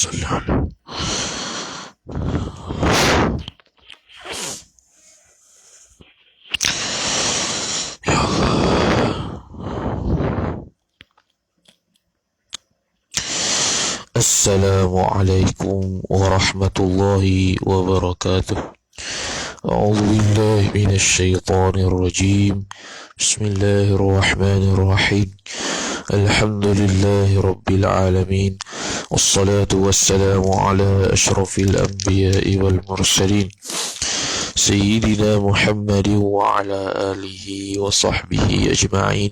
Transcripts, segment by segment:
صل على يا الله. السلام عليكم ورحمة الله وبركاته. أعوذ بالله من الشيطان الرجيم. بسم الله الرحمن الرحيم. الحمد لله رب العالمين، والصلاة والسلام على أشرف الأنبياء والمرسلين سيدنا محمد وعلى آله وصحبه أجمعين.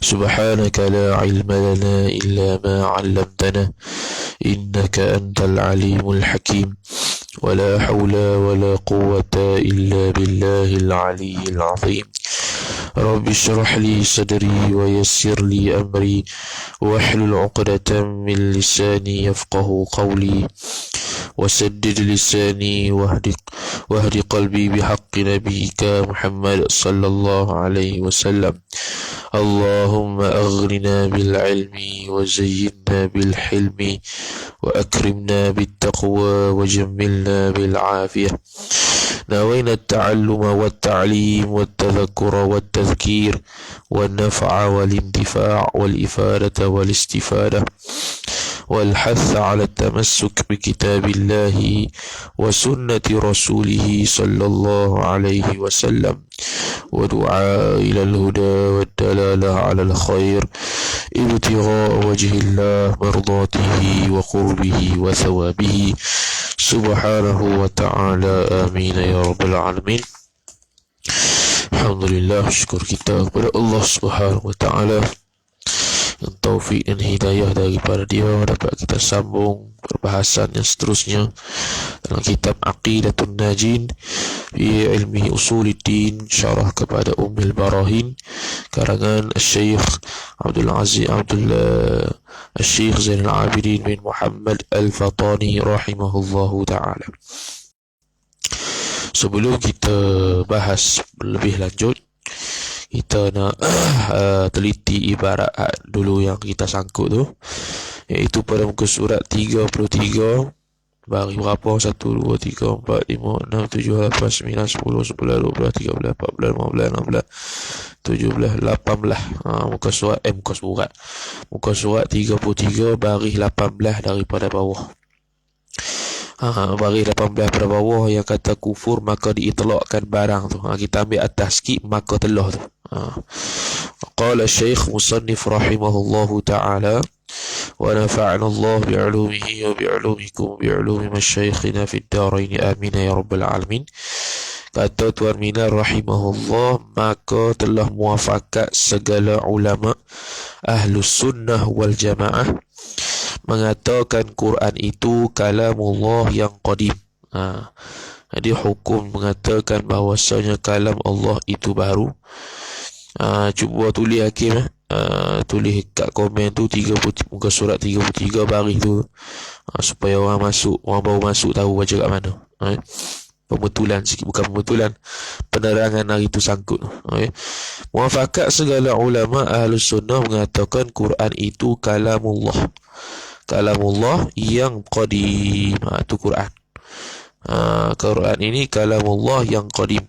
سبحانك لا علم لنا إلا ما علمتنا إنك أنت العليم الحكيم. ولا حول ولا قوة إلا بالله العلي العظيم. رب اشرح لي صدري ويسر لي أمري واحلل عقدة من لساني يفقه قولي وسدد لساني واهد قلبي بحق نبيك محمد صلى الله عليه وسلم. اللهم أغننا بالعلم وزينا بالحلم وأكرمنا بالتقوى وجملنا بالعافية. نوينا التعلم والتعليم والتذكر والتذكير والنفع والانتفاع والإفادة والاستفادة والحث على التمسك بكتاب الله وسنة رسوله صلى الله عليه وسلم ودعاء إلى الهدى والدلالة على الخير ابتغاء وجه الله مرضاته وقربه وثوابه سبحانه وتعالى. آمين يا رب العالمين. Alhamdulillah, syukur kita kepada Allah Subhanahu wa taala yang taufik dan hidayah daripada Dia dapat kita sambung perbahasan yang seterusnya dalam kitab Aqidatun Najin fi ilmi usuluddin, syarah kepada Ummul Barahin karangan Syekh Abdul Aziz Syekh Zainal Abidin bin Muhammad Al-Fatani rahimahullahu taala. Sebelum kita bahas lebih lanjut, kita nak teliti ibarat dulu yang kita sangkut tu, iaitu pada muka surat 33 bagi berapa? 1, 2, 3, 4, 5, 6, 7, 8, 9, 10, 11, 12, 13, 14, 15, 16, 17, 18. Muka surat 33 baris 18 daripada bawah. Baris 18 pada bawah yang kata kufur maka diitlaqkan barang tu. Kita ambil atas sikit maka telah tu. Qala Syekh Musannif rahimahullahu ta'ala wa nafa'ana Allah bi'ulumihi wa bi'ulumikum bi'ulumi masyayikhina fid darain amin ya rabbal alamin. Kata Tuan Minar rahimahullah, maka telah muafakat segala ulama Ahlus Sunnah wal Jamaah mengatakan Quran itu kalamullah yang qadim. Jadi hukum mengatakan bahawasanya kalam Allah itu baru. Cuba tulis Hakim, tulis kat komen tu muka surat 33 baris tu, supaya orang baru masuk tahu baca kat mana. Pembetulan sikit, bukan pembetulan, penerangan hari itu sangkut. Muafakat segala ulama Ahlus Sunnah mengatakan Quran itu kalamullah yang qadim. Itu Quran. Quran ini kalamullah yang qadim.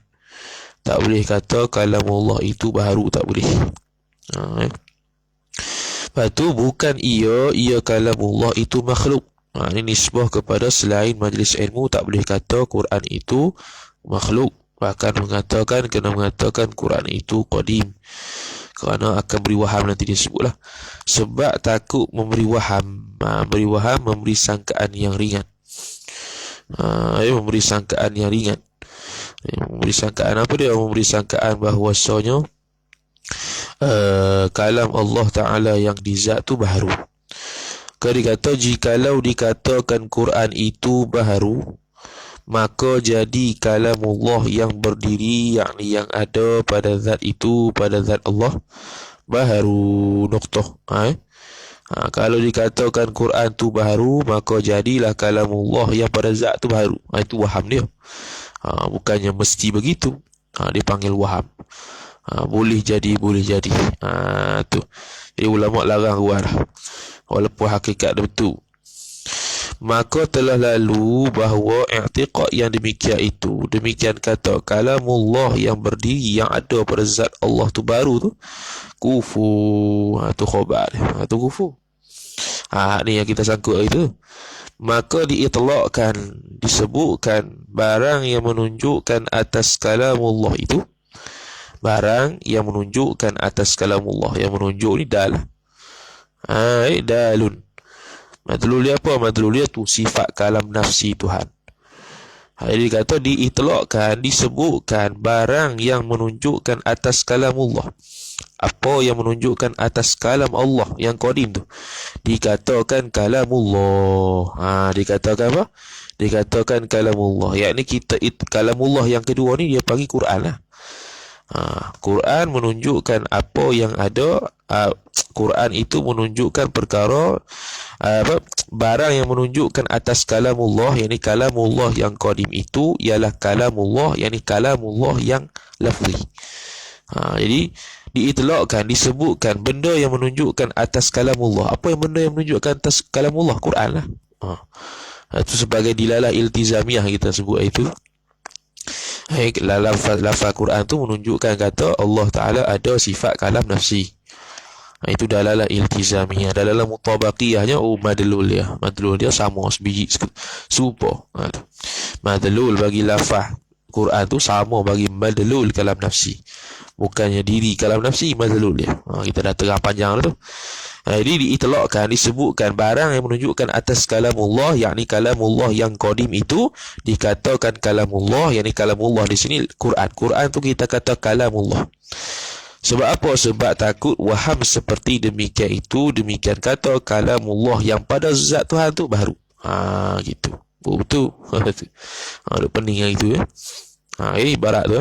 Tak boleh kata kalamullah itu baru, tak boleh. Lepas tu bukan ia kalamullah itu makhluk. Ini nisbah kepada selain majlis ilmu. Tak boleh kata Quran itu makhluk. Bahkan kena mengatakan Quran itu qadim, kerana akan beri waham, nanti dia sebutlah. Sebab takut memberi waham. Memberi sangkaan yang ringan. Memberi sangkaan yang ringan. Memberi sangkaan apa dia? Memberi sangkaan bahawasanya kalam Allah Ta'ala yang di zat tu baharu. Kalau dikata, jikalau dikatakan Quran itu baharu, maka jadi kalamullah yang berdiri, yakni yang ada pada zat itu, pada zat Allah, baharu. Nuqtah. Kalau dikatakan Quran tu baharu, maka jadilah kalamullah yang pada zat tu baharu. Itu waham dia. Bukannya mesti begitu. Dia panggil waham. Boleh jadi. Tu. Jadi ulama larang ruah dah, walaupun hakikat dia betul. Maka telah lalu bahawa i'tiqad yang demikian itu, demikian kata kalamullah yang berdiri, yang ada pada zat Allah tu baru tu, kufur. Tu khabar dia. Tu kufur. Ni yang kita sangkut itu. Maka diitlaqkan, disebutkan barang yang menunjukkan atas kalamullah itu, barang yang menunjukkan atas kalamullah, yang menunjuk ni dal. Dalun. Madlul dia apa? Madlul dia tu sifat kalam nafsi Tuhan. Jadi kata diitlaqkan, disebutkan barang yang menunjukkan atas kalamullah. Apa yang menunjukkan atas kalam Allah yang qadim tu, dikatakan kalamullah. Dikatakan apa? Dikatakan kalamullah. Yakni kita kalamullah yang kedua ni dia panggil Quran lah. Quran menunjukkan apa yang ada. Quran itu menunjukkan perkara, barang yang menunjukkan atas kalamullah, yakni kalamullah yang qadim itu ialah kalamullah, yakni kalamullah yang lafzi. Jadi diitlaqkan, disebutkan benda yang menunjukkan atas kalamullah. Apa yang benda yang menunjukkan atas kalamullah? Quran lah. Itu sebagai dilalah iltizamiah kita sebut itu. Lafaz Quran tu menunjukkan kata Allah Ta'ala ada sifat kalam nafsi. Itu dalalah iltizamiah. Dalalah mutabaqiyahnya madlul dia. Madlul dia sama sebiji serupa. Madlul bagi lafaz Quran tu sama bagi madlul kalam nafsi. Bukannya diri kalam nafsi, madlul dia. Kita dah terang panjang tu. Jadi diitlaqkan, disebutkan barang yang menunjukkan atas kalamullah, yakni kalamullah yang qadim itu dikatakan kalamullah, yakni kalamullah di sini Quran. Quran tu kita kata kalamullah. Sebab apa? Sebab takut waham seperti demikian itu, demikian kata kalamullah yang pada zat Tuhan tu baru. Gitu. Betul. Ada pening yang itu ibarat tu.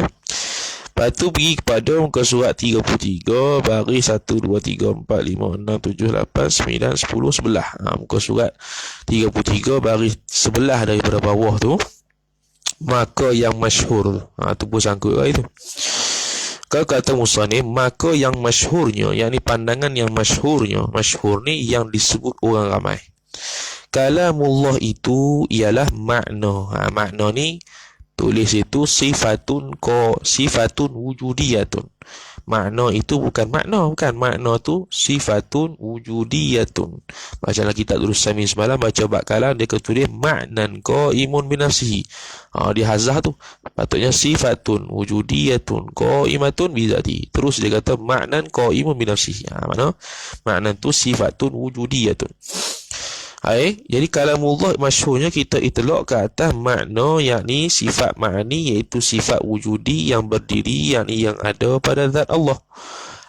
Lepas tu pergi kepada muka surat 33, baris 1, 2, 3, 4, 5, 6, 7, 8, 9, 10, sebelah. Muka surat 33, baris sebelah daripada bawah tu. Maka yang masyhur. Tu pun sangkut lah itu. Kalau kata musannif, maka yang masyhurnya, yakni pandangan yang masyhurnya, masyhur ni yang disebut orang ramai. Kalamullah itu ialah makna. Makna ni tulis itu sifatun wujudiyatun. Makna itu bukan makna, makna tu sifatun wujudiyatun. Bacalah kitab Durus Samin semalam, baca bab kalam, dia tulis maknan qaimun bi nafsihi. Di hazah tu patutnya sifatun wujudiyatun qaimatun bi zati. Terus dia kata maknan qaimun bi nafsihi. Maknan tu sifatun wujudiyatun. Jadi kalamullah masyhurnya kita itlaq ke atas makna, yakni sifat ma'ani, iaitu sifat wujudi yang berdiri, yakni yang ada pada zat Allah.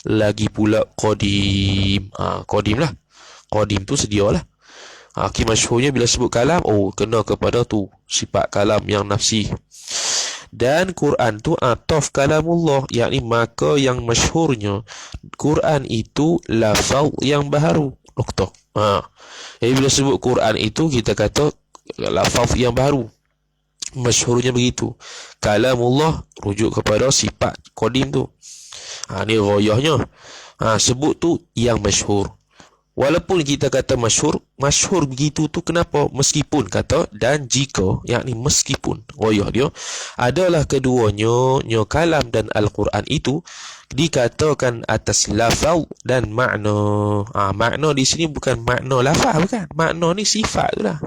Lagi pula qadim. Qadim lah. Qadim tu sedialah. Masyhurnya bila sebut kalam, kena kepada tu sifat kalam yang nafsi. Dan Quran tu ataf kalamullah, yakni maka yang masyhurnya Quran itu lafaz yang baru. Nokta. Jadi bila sebut Quran itu kita kata lafaz yang baru. Masyhurnya begitu. Kalamullah rujuk kepada sifat qadim tu. Ni ghayahnya. Sebut tu yang masyhur. Walaupun kita kata masyhur begitu tu kenapa? Meskipun kata dan jika, yakni meskipun ghayah dia adalah keduanya, kalam dan Al-Quran itu dikatakan atas lafaz dan makna. Makna di sini bukan makna lafaz, bukan. Makna ni sifat tu lah.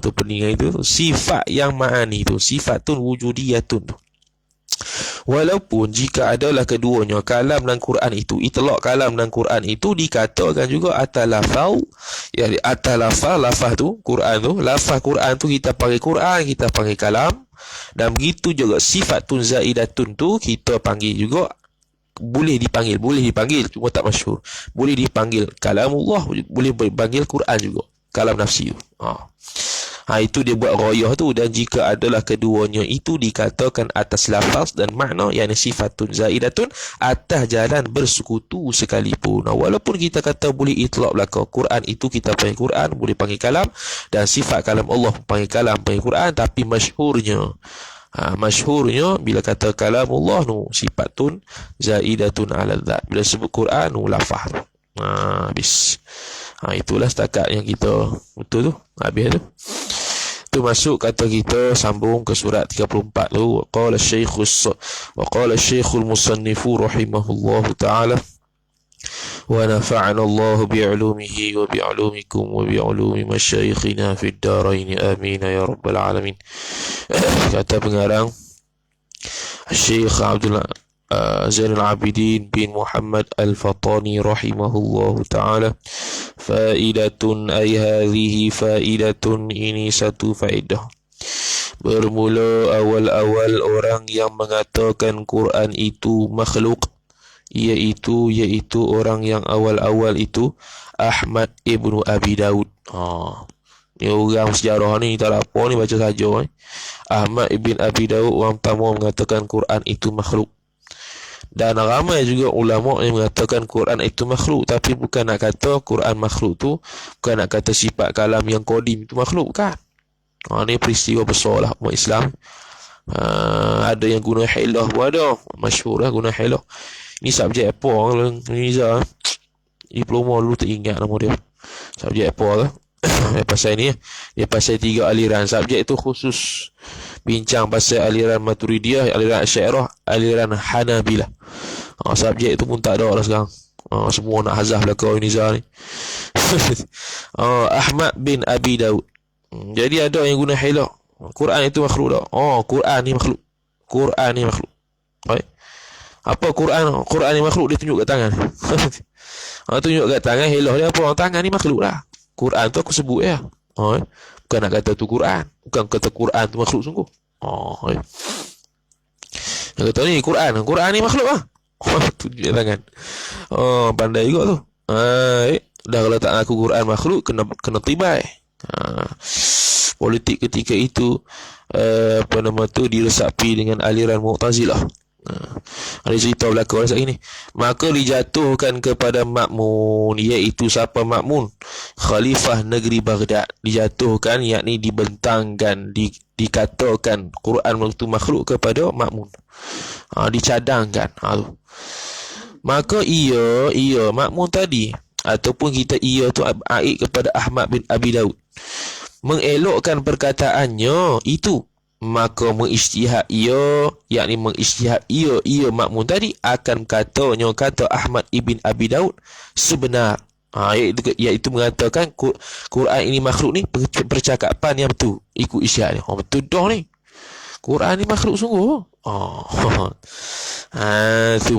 Tu pening itu. Sifat yang ma'ani tu, sifatun wujudiyatun tu. Walaupun jika adalah keduanya, kalam dan Quran itu, itlaq kalam dan Quran itu dikatakan juga atas lafaz, yakni atas lafaz tu, Quran tu, lafaz Quran tu kita panggil Quran, kita panggil kalam. Dan begitu juga sifatun zaidatun tu kita panggil juga, boleh dipanggil cuma tak masyhur. Boleh dipanggil kalamullah, boleh dipanggil Quran juga, kalam nafsi tu. Itu dia buat ghayah tu. Dan jika adalah keduanya itu dikatakan atas lafaz dan makna, yakni sifatun zaidatun, atas jalan bersekutu sekalipun. Walaupun kita kata boleh itlaq belaka Quran itu kita panggil Quran, boleh panggil kalam, dan sifat kalam Allah panggil kalam, panggil Quran, tapi masyhurnya bila kata kalamullah nu sifatun zaidatun ala dzat. Bila sebut Quran nu lafaz. Habis. Itulah setakat yang kita betul tu. Habis tu. Tu masuk kata kita sambung ke surat 34 tu. Qala Syekhul Musannifu rahimahullahu taala wa nafa'ana Allah bi'ulumihi wa bi'ulumikum wa bi'ulumi masyayikhina fid darain amin ya rabbal alamin. Kata pengarang Syekh Abdullah Zainul Abidin bin Muhammad Al-Fatani rahimahullahu ta'ala, faidatun ay hadhihi faidatun, ini satu faedah. Bermula awal-awal orang yang mengatakan Quran itu makhluk, iaitu orang yang awal-awal itu Ahmad ibnu Abi Daud. Ni orang sejarah ni tak ada apa ni, baca saja Ahmad ibn Abi Daud orang pertama mengatakan Quran itu makhluk. Dan ramai juga ulama yang mengatakan Quran itu makhluk, tapi bukan nak kata Quran makhluk tu bukan nak kata sifat kalam yang qadim itu makhluk, kan. Ni peristiwa besar lah umat Islam. Ada yang guna hilah pun ada, masyhur lah guna hilah. Ni subjek apa Niza? Diploma dulu tak ingat nama dia. Subjek apa lah. Pasal ni dia pasal 3 aliran. Subjek tu khusus bincang pasal aliran Maturidiyah, aliran Asy'ariyah, aliran Hanabilah. Subjek tu pun tak ada lah sekarang. Semua nak hazah belakang Niza ni. Ahmad bin Abi Daud. Jadi ada yang guna hilah. Quran itu makhluk tak? Quran ni makhluk. Quran ni makhluk. Baik. Apa Quran? Quran ni makhluk, dia tunjuk kat tangan. Tunjuk kat tangan, hilah dia apa? Tangan ni makhluk lah. Quran tu aku sebut ya. Bukan nak kata tu Quran. Bukan kata Quran tu makhluk sungguh. Yang kata ni Quran ni makhluk lah. Tunjuk kat tangan. Pandai juga tu. Dah kalau tak aku Quran makhluk, kena tibai. Politik ketika itu diresapi dengan aliran Mu'tazilah. Ada cerita berlaku saat ini. Maka dijatuhkan kepada Ma'mun, iaitu siapa Ma'mun? Khalifah negeri Baghdad. Dijatuhkan, yakni dibentangkan, dikatakan Quran itu makhluk kepada Ma'mun. Dicadangkan. Maka ia Ma'mun tadi, ataupun kita tu aid kepada Ahmad bin Abi Daud, mengelokkan perkataannya itu. Maka mengijtihad yakni mengijtihad Ma'mun tadi akan kata Ahmad ibn Abi Daud sebenar. Iaitu mengatakan Quran ini makhluk ni percakapan yang betul, ikut ijtihad ni. Betul dah ni, Quran ni makhluk sungguh.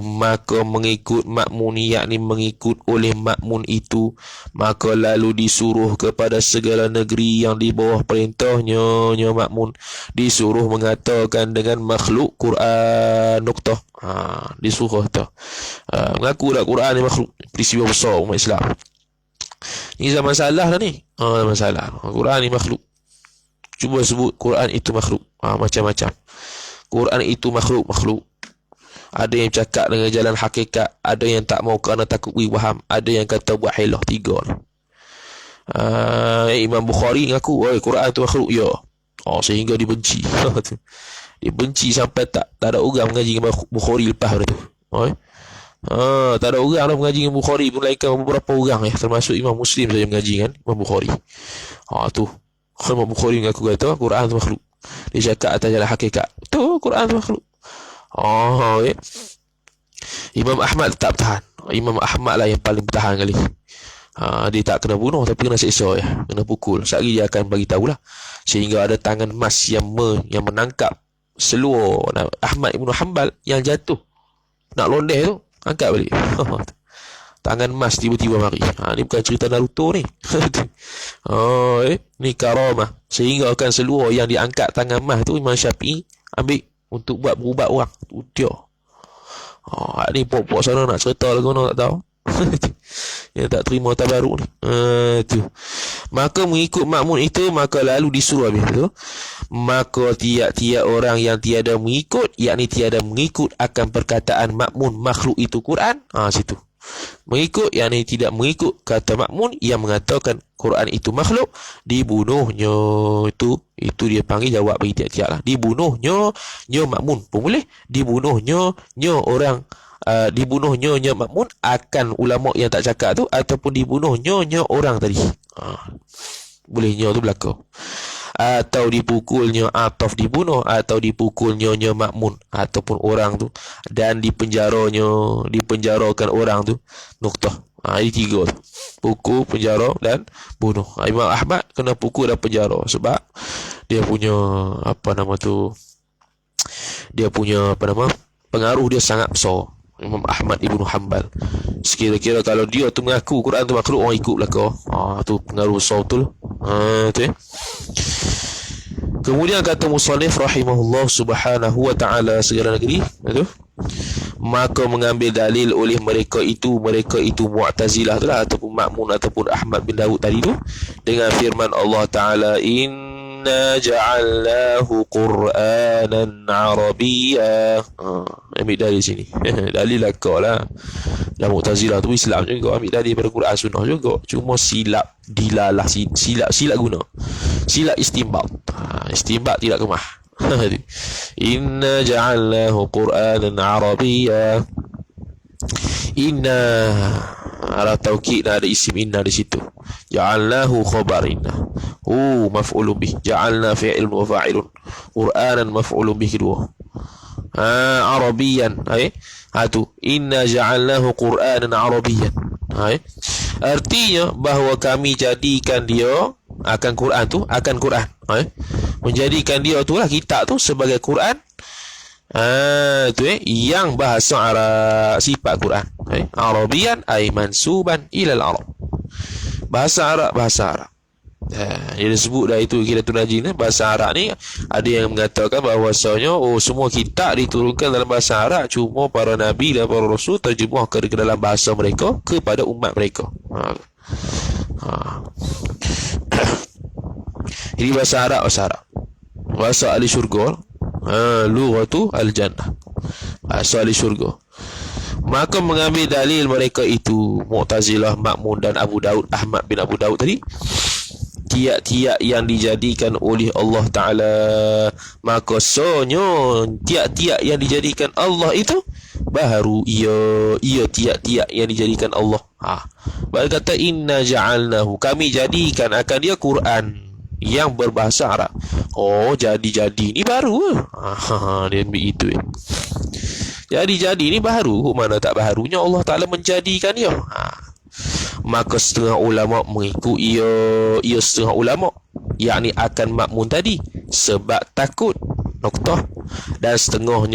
Maka mengikut Ma'mun, yakni mengikut oleh Ma'mun itu, maka lalu disuruh kepada segala negeri yang di bawah perintahnya Ma'mun, disuruh mengatakan dengan makhluk Quran nuktah. Disuruh tu mengaku dah Quran ni makhluk. Peristiwa besar umat Islam ni, zaman salah dah ni. Zaman salah, Quran ni makhluk. Cuba sebut Quran itu makhluk. Macam-macam. Quran itu makhluk. Ada yang cakap dengan jalan hakikat, ada yang tak mau kerana takut faham, ada yang kata buat hilah. 3 ni. Imam Bukhari ngaku Quran itu makhluk, ya. Sehingga dibenci. Dibenci sampai tak ada orang mengaji dengan Bukhari lepas pada tu. Tak ada orang dah mengaji dengan Bukhari, melainkan beberapa orang termasuk Imam Muslim saja mengaji dengan Imam Bukhari. Tu Imam Bukhari mengaku kata Quran itu makhluk. Dia cakap atas jalan hakikat. Tu Quran itu makhluk. Imam Ahmad tak bertahan. Imam Ahmad lah yang paling bertahan kali. Dia tak kena bunuh, tapi kena siksa, kena pukul. Sekali dia akan bagi tahulah, sehingga ada tangan emas yang menangkap seluar Ahmad ibn Hanbal yang jatuh nak londeh tu, angkat balik. Tangan emas tiba-tiba mari. Ni bukan cerita Naruto ni. Ni karamah. Sehingga akan seluar yang diangkat tangan emas tu Imam Syafi'i ambil untuk buat berubat orang. Tu dia. Ni pok-pok sana nak cerita lagu nak tak tahu. Yang tak terima tabaruk ni. Tu. Maka mengikut Ma'mun itu, maka lalu disuruh habis tu. Maka tiap-tiap orang yang tiada mengikut, yakni tiada mengikut akan perkataan Ma'mun makhluk itu Quran. Situ. Mengikut, yakni tidak mengikut kata Ma'mun yang mengatakan Quran itu makhluk, dibunuhnya. Itu dia panggil jawab bagi tiap-tiap lah. Dibunuhnya Ma'mun pun boleh, dibunuhnya orang dibunuh nyonya makmun akan ulama yang tak cakap tu, ataupun dibunuh nyonya orang tadi. Boleh nyo tu berlaku. Atau dipukulnya Ataf dibunuh, atau dipukul nyonya makmun ataupun orang tu, dan dipenjarakan orang tu. Nuktah. Ini 3 tu. Pukul, penjara dan bunuh. Imam Ahmad kena pukul dan penjara sebab dia punya pengaruh dia sangat besar. Imam Ahmad Ibnu Hanbal, sekira-kira kalau dia tu mengaku Quran tu makhluk, orang ikut belaka. Tu pengaruh besar betul. Tu Kemudian kata musannif rahimahullah subhanahu wa ta'ala segala negeri, maka mengambil dalil oleh mereka itu Mu'tazilah tu lah, ataupun Ma'mun ataupun Ahmad bin Daud tadi tu, dengan firman Allah Ta'ala, inna ja'alnahu Qur'anan Arabiyya. Ambil dalil sini. Dalil lakak lah. Dan Mu'tazilah tu Islam juga, ambil dalil daripada Quran Sunnah juga, cuma silap dilalah, silap guna, silap istinbat. Istinbat tidak kemah. Inna ja'alnahu Qur'anan Arabiyya. Inna ala taukid, ada isim inna di situ. Ja'alnahu khabar inna. Maf'ulun bih. Ja'alna fi'ilun wa fa'ilun. Qur'anan maf'ulun bih kedua. Arabiyan. Tu inna ja'alnahu Qur'anan Arabiyyan. Artinya bahawa kami jadikan dia akan Quran tu, akan Quran. Menjadikan dia tu lah, kitab tu, sebagai Quran. Yang bahasa Arab, sifat Quran. Arabiyan ay mansuban ila al-Arab. Bahasa Arab. Dia disebut dah itu kita tu najin. Bahasa Arab ni ada yang mengatakan bahawasanya semua kitab diturunkan dalam bahasa Arab, cuma para nabi dan para rasul terjemah ke dalam bahasa mereka kepada umat mereka. Ini bahasa Arab. Bahasa ahli syurga. Lughatu al-jannah. Bahasa ahli syurga. Maka mengambil dalil mereka itu Mu'tazilah, Ma'mun dan Abu Daud, Ahmad bin Abu Daud tadi, tiap-tiap yang dijadikan oleh Allah Ta'ala, maka tiap-tiap yang dijadikan Allah itu baharu ia tiap-tiap yang dijadikan Allah. Baru kata inna ja'alnahu, kami jadikan akan dia Quran yang berbahasa Arab. Jadi ni baru. Dia ambil itu. Jadi ni baru. Mana tak baharunya Allah Ta'ala menjadikan dia. Maka setengah ulama mengikut ia setengah ulama, yakni akan makmun tadi, sebab takut. Noktah. Dan setengah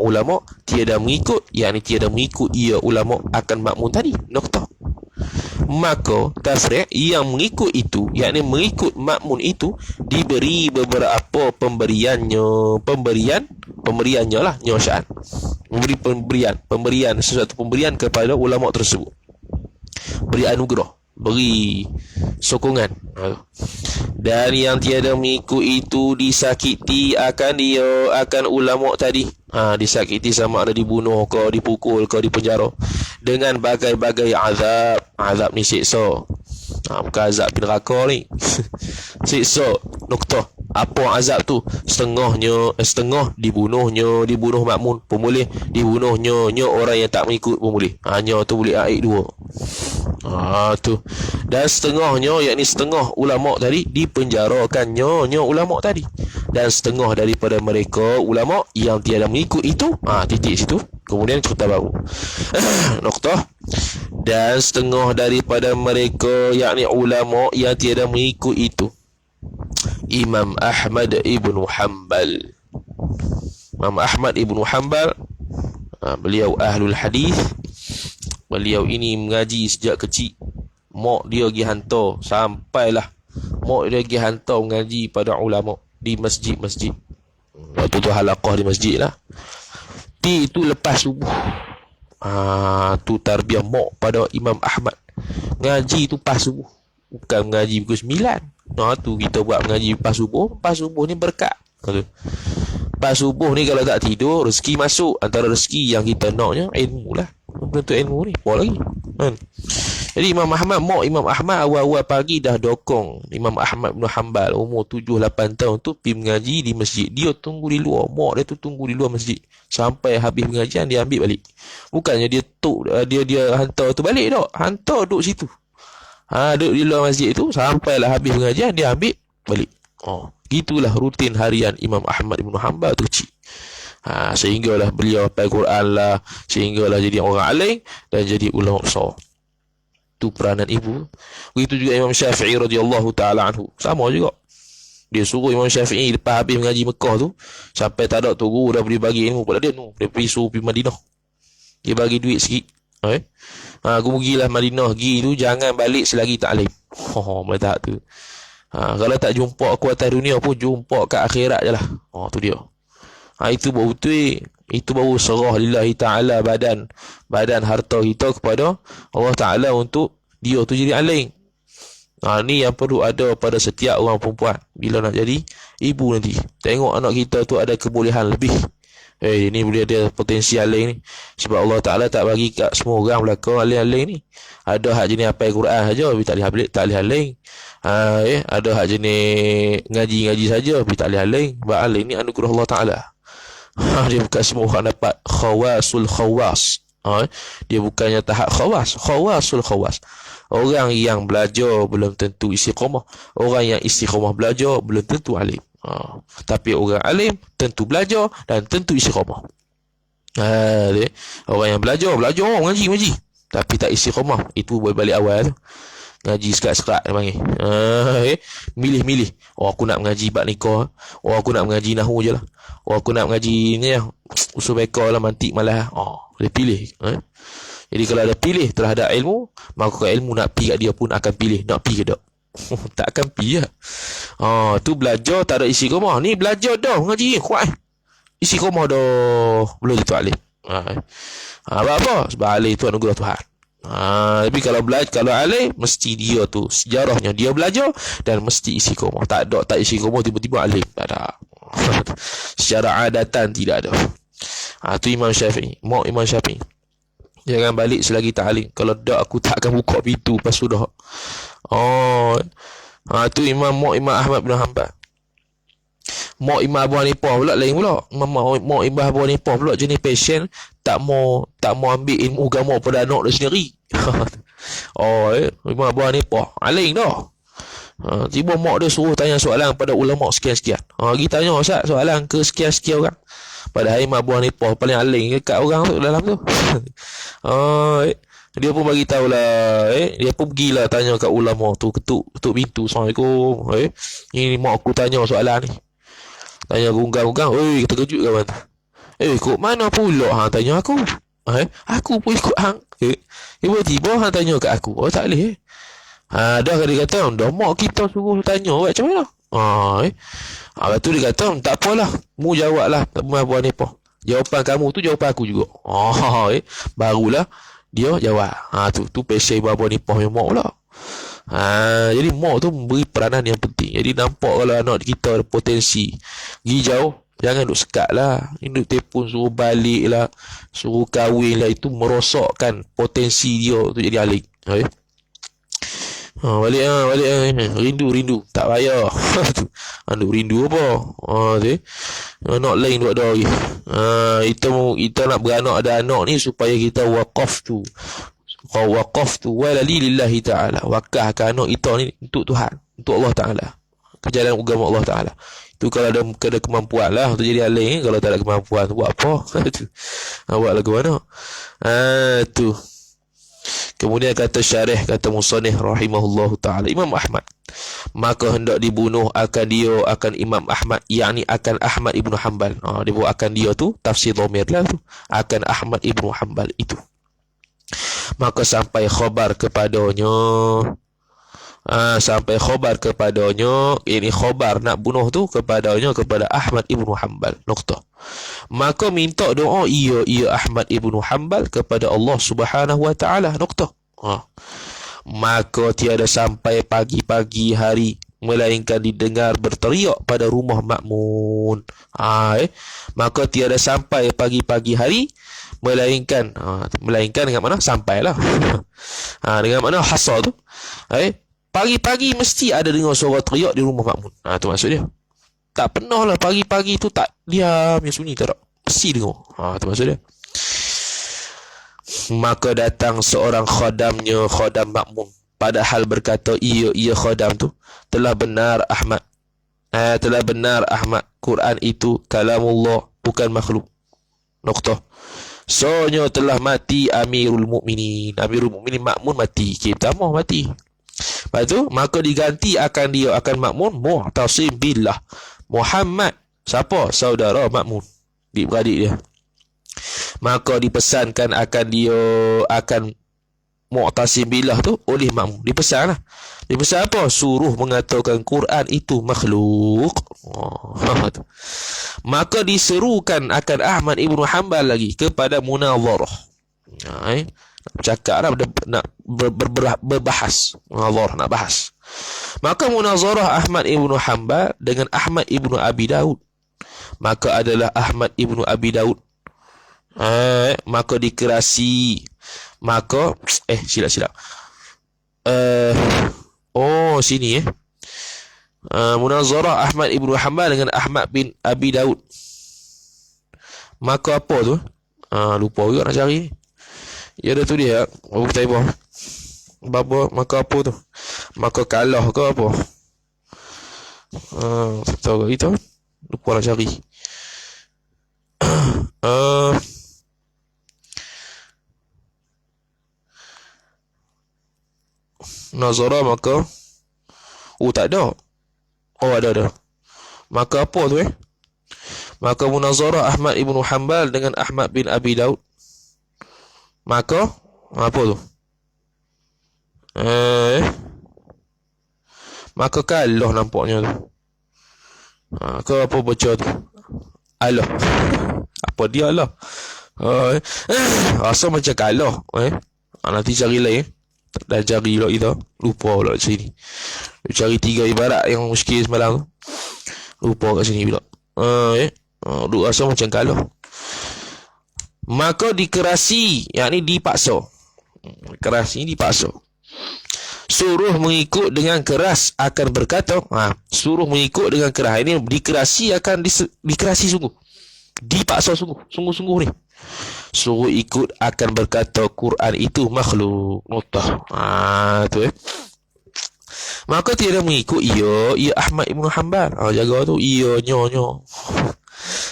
ulama tiada mengikut, yakni tiada mengikut ia ulama akan makmun tadi. Noktah. Maka tafriq yang mengikut itu, yakni mengikut makmun itu, diberi beberapa pemberiannya lah, nyosyaan, memberi pemberian sesuatu pemberian kepada ulama tersebut, beri anugerah, beri sokongan. Dan yang tiada mengikut itu disakiti akan ulama tadi. Disakiti sama ada dibunuh ke, dipukul ke, dipenjara dengan bagai-bagai azab ni siksa. Bukan azab di neraka ni. Siksa. Noktah. Apa azab tu? Setengah dibunuh makmun pun boleh, dibunuhnya orang yang tak mengikut pun boleh. Hanya tu boleh aid 2. Tu. Dan setengahnya, yakni setengah ulama tadi dipenjarakannya ulama tadi, dan setengah daripada mereka ulama yang tiada mengikut itu. Titik situ. Kemudian cerita baru. Noktah. Dan setengah daripada mereka, yakni ulama yang tiada mengikut itu, Imam Ahmad Ibnu Hanbal. Imam Ahmad Ibnu Hanbal, beliau ahlul hadis. Beliau ini mengaji sejak kecil. Mak dia pergi hantar, sampailah mak dia pergi hantar mengaji pada ulama di masjid-masjid. Waktu tu halaqah di masjid lah. Itu lepas subuh. Tu tarbiyah mak pada Imam Ahmad. Ngaji tu pas subuh, bukan mengaji pukul 9. Tu kita buat mengaji pas subuh. Pas subuh ni berkat. Pas subuh ni kalau tak tidur, rezeki masuk. Antara rezeki yang kita naknya ilmu lah. Bentuk ilmu ni apa lagi kan? Jadi Imam Ahmad awal-awal pagi dah dokong Imam Ahmad bin Hanbal umur 7-8 tahun tu pergi mengaji di masjid. Dia tunggu di luar, mak dia tu tunggu di luar masjid sampai habis pengajian dia ambil balik. Bukannya dia hantar tu balik tak, hantar duduk situ. Duduk di luar masjid tu sampailah habis pengajian dia ambil balik. Gitulah rutin harian Imam Ahmad bin Hanbal tu kecil. Sehinggalah beliau hafal Quran lah, sehinggalah jadi orang alim dan jadi ulama besar. Tu peranan ibu. Begitu juga Imam Syafi'i radhiyallahu taala anhu. Sama juga. Dia suruh Imam Syafi'i lepas habis mengaji Mekah tu, sampai tak ada tu guru dah boleh bagi ilmu pada dia tu. Dia pergi suruh pergi Madinah. Dia bagi duit sikit. Aku pergilah Madinah, pergi tu jangan balik selagi tak alim. Mata tu. Kalau tak jumpa aku atas dunia pun jumpa kat akhirat je lah. Tu dia. Itu baru betul. Itu baru serah lillahi ta'ala badan harta kita kepada Allah Ta'ala untuk dia tu jadi alim. Ni yang perlu ada pada setiap orang perempuan bila nak jadi ibu nanti. Tengok anak kita tu ada kebolehan lebih. Ni boleh ada potensi alim ni. Sebab Allah Ta'ala tak bagi kat semua orang belakang alim-alim ni. Ada hak jenis hafal Quran saja tak boleh alim. Ada hak jenis ngaji saja tak boleh alim. Sebab alim ni anugerah Allah Ta'ala. Dia bukan semua orang dapat khawasul khawas. Dia bukannya tahap khawasul khawas. Orang yang belajar belum tentu istiqamah. Orang yang istiqamah belajar belum tentu alim. Tapi orang alim tentu belajar dan tentu istiqamah. Orang yang belajar mengaji tapi tak istiqamah, itu boleh balik awal tu. Ngaji sekat-sekat dia panggil. Milih-milih. Aku nak mengaji bab nikah. Aku nak mengaji nahwu je lah. Aku nak mengaji ni lah, usul beka lah, mantik malah. Dia pilih. Jadi kalau ada pilih terhadap ilmu, maka ilmu nak pergi kat dia pun akan pilih nak pergi ke tak. Tak akan pergi lah. Tu belajar tak ada isi komah. Ni belajar dah mengaji kuat. Isi komah dah belum tentu alim. Apa? Sebab alim tu anugerah Tuhan. Tapi kalau alim, mesti dia tu sejarahnya dia belajar dan mesti isi komah. Tak isi komah tiba-tiba alim. Tak ada. Secara adatan tidak ada. Tu Imam Syafi'i. Imam Syafi'i. Jangan balik selagi tak alim. Kalau tak, aku tak akan buka pintu pas sudah. Tu Imam Ahmad bin Hanbal. Imam Abu Hanifah pula lain pula. Imam Abu Hanifah pula jenis passion tak mau ambil ilmu agama pada anak dia sendiri. Imam Abu Hanifah alim dah. Tiba mak dia suruh tanya soalan pada ulama sekian-sekian. Kita tanya Ustaz soalan ke sekian-sekian orang. Padahal Imam Abu Hanifah paling alim kat orang tu dalam tu. Dia pun bagi tahulah, dia pun pergilah tanya kat ulama tu, ketuk pintu. Assalamualaikum. Ini mak aku tanya soalan ni. Tanya gunggang-gunggang. Terkejut kawan. Kok mana pula hang tanya aku? Aku pun ikut hang. Tiba-tiba hang tanya kat aku. Tak boleh. Dah dia kata, dah mak kita suruh tanya macam mana? Lepas tu dia kata, tak apalah, mu jawablah Abu Hanifah. Jawapan kamu tu jawapan aku juga. Barulah dia jawab. Tu pesai Abu Hanifah yang mak pula. Jadi mak tu memberi peranan yang penting. Jadi nampak kalau anak kita ada potensi pergi jauh, jangan duk sekat lah. Duk telefon suruh balik lah, suruh kahwin lah. Itu merosakkan potensi dia untuk jadi alim. Balik rindu tak payah. Duk rindu apa? Anak lain duk ada lagi. Kita nak beranak ada anak ni supaya kita waqaf tu walali lillahi ta'ala. Wakafkan anak kita ni untuk Tuhan, untuk Allah Ta'ala, ke jalan agama Allah Ta'ala. Itu kalau ada kemampuan lah untuk jadi alim. Kalau tak ada kemampuan buat apa? Buat lagu mana? Tu. Kemudian kata syarih, kata musannif rahimahullahu ta'ala, Imam Ahmad, maka hendak dibunuh akan Imam Ahmad, yakni akan Ahmad ibn Hanbal. Dia buat akan dia tu tafsir dhamir lah tu, akan Ahmad ibn Hanbal itu. Maka sampai khabar kepadanya, ini khabar nak bunuh tu kepada Ahmad ibn Hanbal. Nokta. Maka minta doa ia Ahmad ibn Hanbal kepada Allah Subhanahu wa taala. Nokta. Maka tiada sampai pagi-pagi hari melainkan didengar berteriak pada rumah Ma'mun. Maka tiada sampai pagi-pagi hari Melainkan dengan mana? Sampailah. Dengan mana hasar tu? Pagi-pagi mesti ada dengar suara teriak di rumah makmun. Tu maksud dia. Tak pernah lah pagi-pagi tu tak diam yang sunyi, tak. Mesti dengar. Tu maksud dia. Maka datang seorang khadamnya, khadam makmun, padahal berkata, ia khadam tu, telah benar Ahmad, Quran itu kalamullah, bukan makhluk. Noktah. Soalnya telah mati Amirul Mukminin makmun mati. Kita mau mati. Lepas tu, maka diganti akan dia, akan makmun, Mu'tasim billah, Muhammad. Siapa? Saudara makmun, adik-beradik dia. Maka dipesankan akan dia, akan Mu'tasim billah tu oleh makmun. Dipesan apa? Suruh mengatakan Quran itu makhluk. Maka diserukan akan Ahmad Ibn Hanbal lagi kepada munazarah. Cakap nak berbahas. Munazarah, nak bahas. Maka munazarah Ahmad Ibn Hanbal dengan Ahmad Ibn Abi Daud. Maka adalah Ahmad Ibn Abi Daud. Maka dikerasi. Maka silap. Sini munazarah Ahmad Ibn Hanbal dengan Ahmad bin Abi Daud. Maka apa tu? Lupa juga nak cari. Ya dah tu dia. Kita ibu. Maka apa tu? Maka kalah ke apa? Tak tahu itu. Lupa nak cari. Nazara maka tak ada. Ada. Maka apa tu Maka munazarah Ahmad Ibn Hanbal dengan Ahmad bin Abi Daud. Maka apa tu? Maka kalah nampaknya tu. Kau apa baca tu? Allah. Apa dia Allah? Rasa macam kalah. Nanti cari lain. Dah cari pula kita. Lupa pula kat sini. Cari 3 ibarat yang muskil semalam tu. Lupa kat sini pula. Duk rasa macam kalah. Maka dikerasi, yakni dipaksa. Kerasi dipaksa. Suruh mengikut dengan keras akan berkata, suruh mengikut dengan keras. Ini dikerasi akan dikerasi sungguh. Dipaksa sungguh ni. Suruh ikut akan berkata Quran itu makhluk. Notah. Tu Maka tiada mengikut ia Ahmad Ibn Hanbal. Jaga tu, nyo.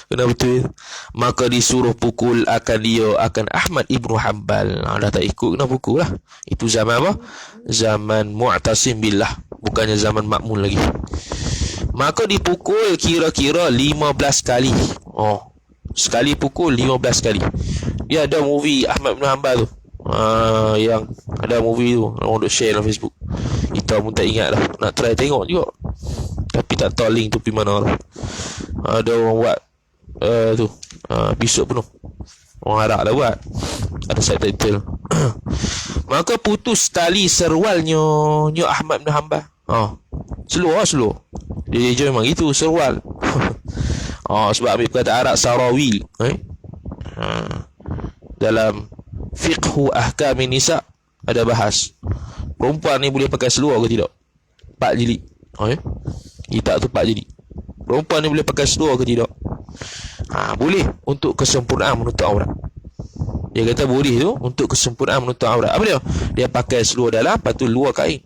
Kena betul. Maka disuruh pukul akan dia, akan Ahmad Ibn Hanbal. Dah tak ikut, kena pukul lah. Itu zaman apa? Zaman Mu'tasim billah, bukannya zaman makmun lagi. Maka dipukul kira-kira 15 kali. Sekali pukul 15 kali. Dia ada movie Ahmad bin Hanbal tu. Yang ada movie tu, orang duk share dalam Facebook. Kita pun tak ingat lah. Nak try tengok juga. Tapi tak tahu link tu pergi mana lah. Ada orang buat tu episod penuh. Orang Arab lah buat. Ada subtitle. Maka putus tali serwalnya Ahmad bin Hanbal. Seluar. Dia memang gitu, serwal. Sebab ambil perkataan Arab sarawil. Dalam fiqhu ahkamin nisa ada bahas perempuan ni boleh pakai seluar ke tidak? 4 jilid. Kita tu 4 jilid. Perempuan ni boleh pakai seluar ke tidak? Boleh untuk kesempurnaan menutup aurat. Dia kata boleh tu untuk kesempurnaan menutup aurat. Apa dia? Dia pakai seluar dalam, lepas tu luar kain.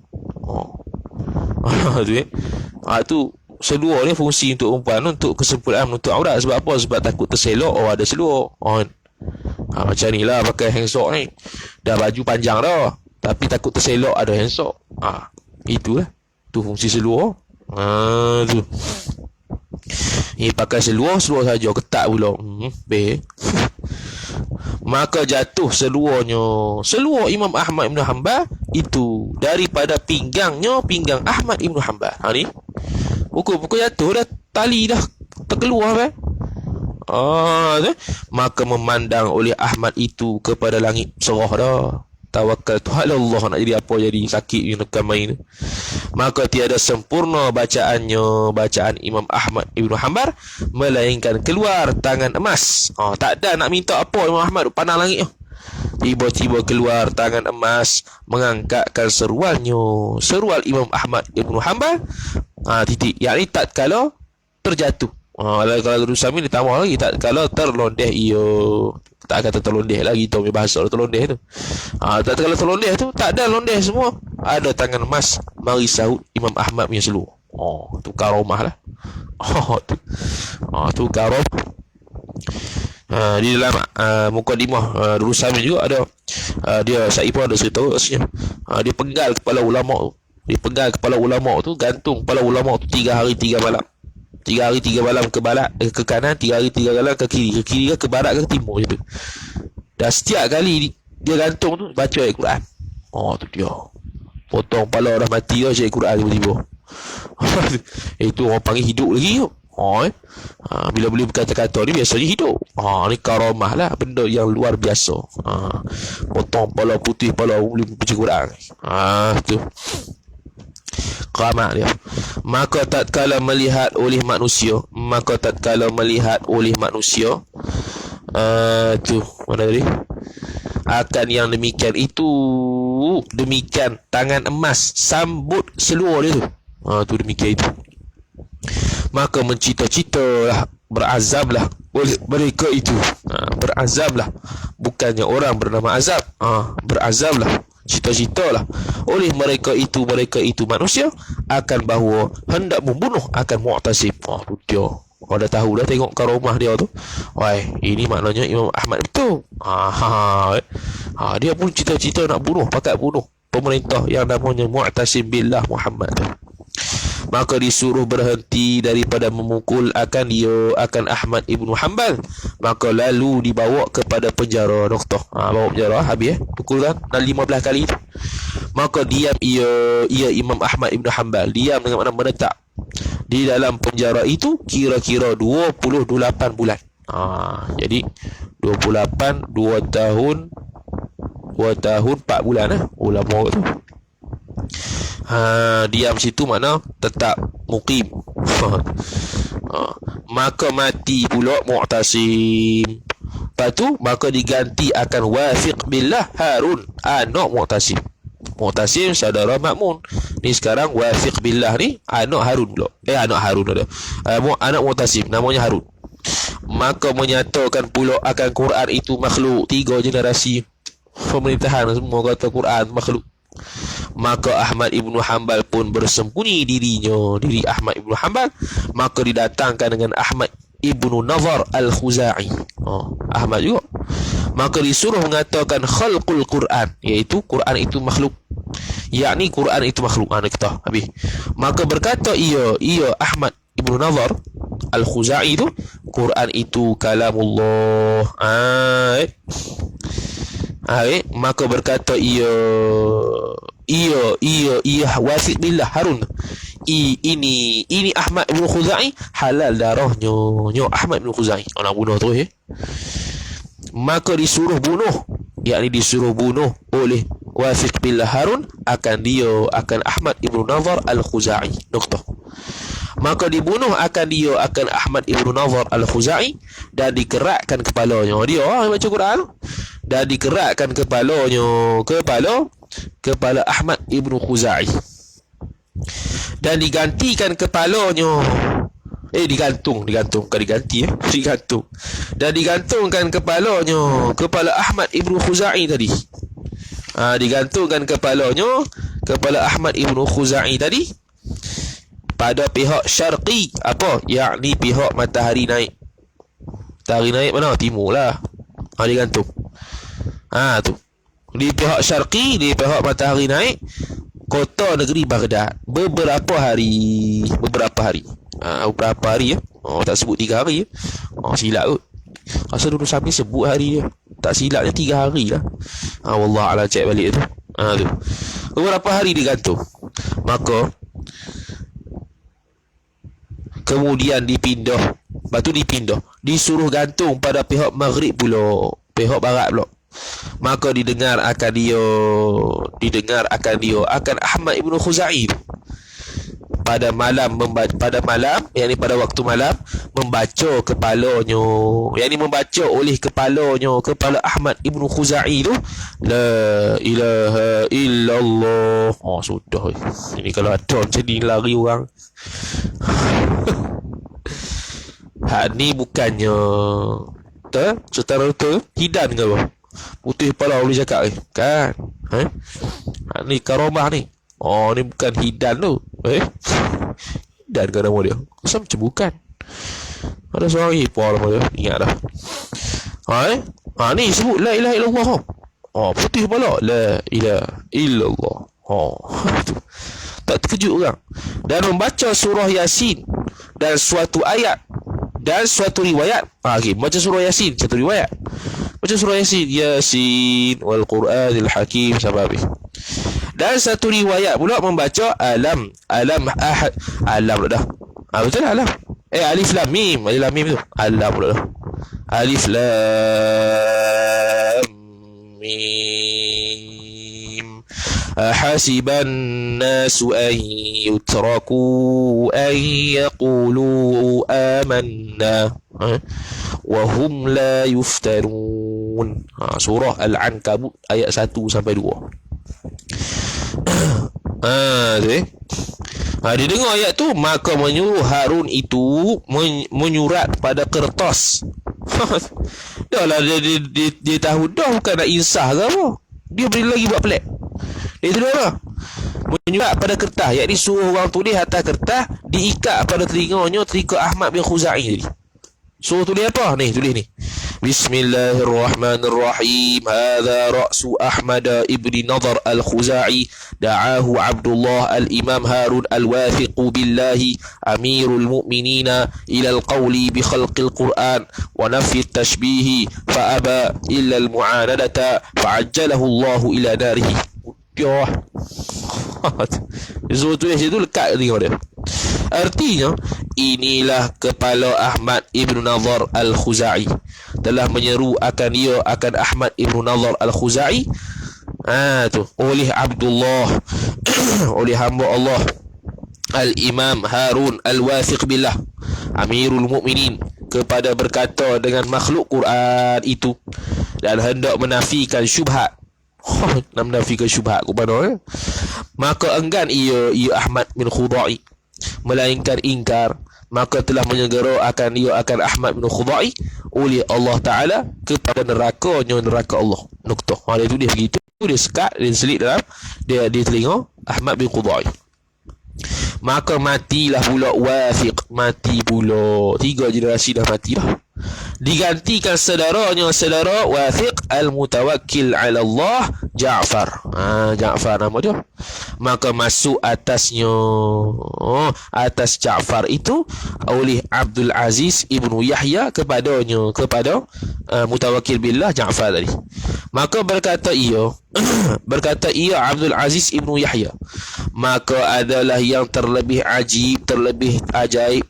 Tu seluar ni fungsi untuk perempuan untuk kesempurnaan menutup aurat. Sebab apa? Sebab takut terselok ada seluar. Macam ni lah pakai handsock ni. Dah baju panjang dah, tapi takut terselok ada handsock. Itulah. Tu fungsi seluar. Tu. Ni pakai seluar saja, ketat pula. Maka jatuh seluar Imam Ahmad Ibn Hanbal itu daripada pinggang Ahmad Ibn Hanbal. Ni pukul jatuh dah, tali dah terkeluar maka memandang oleh Ahmad itu kepada langit, serah dah. tawakkaltu ala Allah. Nak jadi apa jadi sakit ni nak main. Maka tiada sempurna bacaan Imam Ahmad Ibn Hanbal melainkan keluar tangan emas. Tak ada nak minta apa Imam Ahmad pandang langit. Tiba-tiba keluar tangan emas mengangkatkan serualnya. Serual Imam Ahmad Ibn Hanbal titik, yakni tak kala terjatuh. Kalau Rusami dia tambah lagi, tak kalau terlondeh tak kata terlondeh lagi, tu punya bahasa terlondeh tu. Tak kalau terlondeh tu tak ada londeh semua, ada tangan emas. Mari sahut Imam Ahmad punya seluruh. Tu karomah lah. Tu karomah. Di dalam mukadimah Rusami juga ada, dia Syekh pun ada cerita rasanya. Dia penggal kepala ulama tu. Dia penggal kepala ulama tu, gantung kepala ulama tu 3 hari 3 malam. 3 hari 3 malam ke barat, ke kanan, 3 hari 3 malam ke kiri. Ke kiri ke barat ke timur je tu. Dan setiap kali dia gantung tu baca ayat Quran. Tu dia. Potong kepala dah mati dah ayat Quran tiba-tiba. Itu orang panggil hidup lagi tu. Bila boleh berkata-kata ni biasanya hidup. Ni karamah lah, benda yang luar biasa. Potong kepala putih, kepala boleh baca Quran. Tu karamah dia. Maka tatkala melihat oleh manusia, tu mana tadi, akan yang demikian itu, demikian tangan emas sambut seluar dia tu. Tu demikian itu. Maka mencita-citalah, berazamlah oleh mereka itu. Berazamlah, bukannya orang bernama azab. Berazamlah, cita-citalah oleh mereka itu manusia akan bahawa hendak membunuh akan Mu'tasim. Tu dia. Kau dah tahu dah, tengok karomah dia tu. Ini maknanya Imam Ahmad betul. Dia pun cita-cita nak bunuh, pakat bunuh pemerintah yang namanya Mu'tasim billah Muhammad. Maka disuruh berhenti daripada memukul akan Ahmad Ibn Hanbal. Maka lalu dibawa kepada penjara doktor. Bawa penjara habis pukul kan 15 kali tu. Maka diam ia Imam Ahmad Ibn Hanbal, diam dengan makna menetap di dalam penjara itu kira-kira 28 bulan. Jadi 28 2 tahun 4 bulan ulama tu. Diam situ makna tetap mukim. Maka mati pula Mu'tasim. Lepas tu maka diganti akan Wathiq billah Harun, anak Mu'tasim. Mu'tasim saudara Ma'mun. Ni sekarang Wathiq billah ni anak Harun pula. Anak Harun ada. Anak Mu'tasim namanya Harun. Maka menyatakan pula akan Quran itu makhluk. 3 generasi pemerintahan semua kata Quran makhluk. Maka Ahmad Ibn Hanbal pun bersembunyi diri Ahmad Ibn Hanbal. Maka didatangkan dengan Ahmad Ibn Nazar Al-Khuzai. Ahmad juga. Maka disuruh mengatakan khalqul Quran, iaitu Quran itu makhluk, yakni Quran itu makhluk. Kita habis. Maka berkata ia Ahmad Ibn Nazar Al-Khuzai itu, Quran itu kalamullah. Maka berkata ia Wathiq billah Harun, ini Ahmad bin Khuzai, halal darahnya Ahmad bin Khuzai. Nak bunuh terus Maka disuruh bunuh oleh Wathiq billah Harun akan Ahmad ibn Nazar Al-Khuzai. Nokta. Maka dibunuh akan Ahmad ibn Nazar Al-Khuzai dan dikerakkan kepalanya. Dia baca Quran dan dikerakkan kepalanya, kepala Ahmad ibn Khuzai, dan digantikan kepalanya. Digantung dan digantungkan kepala Ahmad ibn Khuzai tadi. Digantungkan kepala Ahmad ibn Khuzai tadi pada pihak syarqi, yakni pihak matahari naik. Matahari naik mana? Timur lah. Digantung. Tu. Di pihak syarqi, di pihak matahari naik, kota negeri Baghdad. Beberapa hari ya. Tak sebut 3 hari ya. Silap kot. Rasa dulu Sami sebut hari dia. Tak silapnya 3 hari lah. Wallahualam, cek balik tu. Tu. Beberapa hari digantung. Maka kemudian dipindah. Disuruh gantung pada pihak maghrib pula, pihak barat pula. maka didengar akan dia akan Ahmad Ibn Khuzai pada malam, yakni pada waktu malam, membaca kepalanya, yakni membaca oleh kepala Ahmad Ibn Khuzai tu, la ilaha illallah. Oh sudah, ini kalau ada macam ni lari orang. Hak ni bukannya setara hidan ke apa? Putih kepala boleh cakap kan? Hak ni karamah ni. Oh, ni bukan hidan tu. Hidan ke nama dia? Asal macam bukan. Ada seorang hipor nama dia, ingat dah. Ni sebut la ilaha illallah. Oh, putih kepala, la ilaha illallah. Oh, tu. Tak terkejut orang. Dan membaca surah Yasin dan suatu ayat dan suatu riwayat. Baca surah Yasin, satu riwayat. Baca surah Yasin wal Qur'anil Hakim sampai habis. Dan satu riwayat pula membaca alam ahad, alam dah. Betul alam. Alif lam mim tu. Alam pula dah. Alif lam mim. Hasiban nasu an yutraku an yaqulu amanna wa hum la yuftarun. Surah Al-Ankabut ayat 1 sampai 2. Dia dengar ayat tu, maka menyuruh Harun itu menyurat pada kertas. Dah lah dia tahu dah bukan nak insah ke apa. Dia boleh lagi buat pelik. Dia tu lah menyurat pada kertas, yakni suruh orang tulis atas kertas, diikat pada telinga Ahmad bin Khuzai tadi. Suruh tulis apa? Tulis ni. Bismillahirrahmanirrahim. Hadza ra'su Ahmad ibn Nadhr al-Khuzai da'ahu Abdullah al-Imam Harun al-Wathiq billahi amirul mu'minina ila al-qawli bi khalqil Qur'an wa nafi at-tashbih fa aba illa al-mu'anadata fa'ajjalahu Allah ila narihi. Suruh tulis itu lekat tengok dia. Artinya, inilah kepala Ahmad Ibn Nadhr al-Khuzai telah menyeru akan Ahmad Ibn Nadhr al-Khuzai oleh Abdullah oleh hamba Allah al-Imam Harun al-Wathiq billah amirul mu'minin, kepada berkata dengan makhluk Quran itu dan hendak menafikan syubhat. Nak menafikan syubhat kepada maka enggan ia Ahmad bin Khuzai, melainkan ingkar, maka telah menyegera akan Ahmad bin Khuzai oleh Allah Ta'ala kepada neraka Allah. Nuktah. Dia tulis begitu, dia sekat, dia selit dalam dia telinga Ahmad bin Khuzai. Maka matilah pula Wathiq, mati pula. 3 generasi dah mati dah. Digantikan saudara Wathiq al-Mutawakkil ala Allah, Ja'far. Ja'far nama dia. Maka masuk atas Ja'far itu oleh Abdul Aziz ibnu Yahya kepada Mutawakkil billah Ja'far tadi. Maka berkata ia Abdul Aziz ibnu Yahya, maka adalah yang terlebih ajaib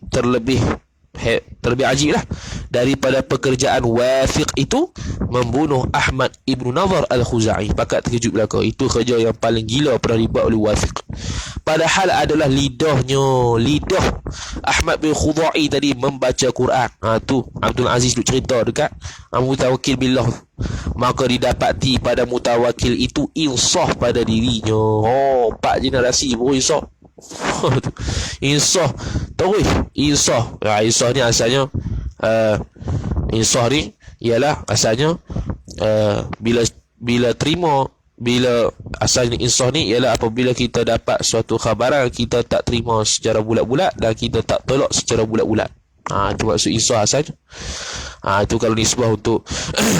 lah daripada pekerjaan Wathiq itu membunuh Ahmad Ibn Nadhr al-Khuzai. Pakat terkejut belaka. Itu kerja yang paling gila pernah dibuat oleh Wathiq. Padahal adalah lidah Ahmad bin Khuzai tadi membaca Quran. Tu Abdul Aziz duk cerita dekat Mutawakkil billah. Maka didapati pada Mutawakkil itu insaf pada dirinya. 4 generasi pun insaf. Insaf terus insaf. Insaf ni asalnya insaf ni ialah asalnya bila asalnya insaf ni ialah apabila kita dapat suatu khabaran, kita tak terima secara bulat-bulat dan kita tak tolak secara bulat-bulat. Itu maksud insaf asalnya. Itu kalau nisbah untuk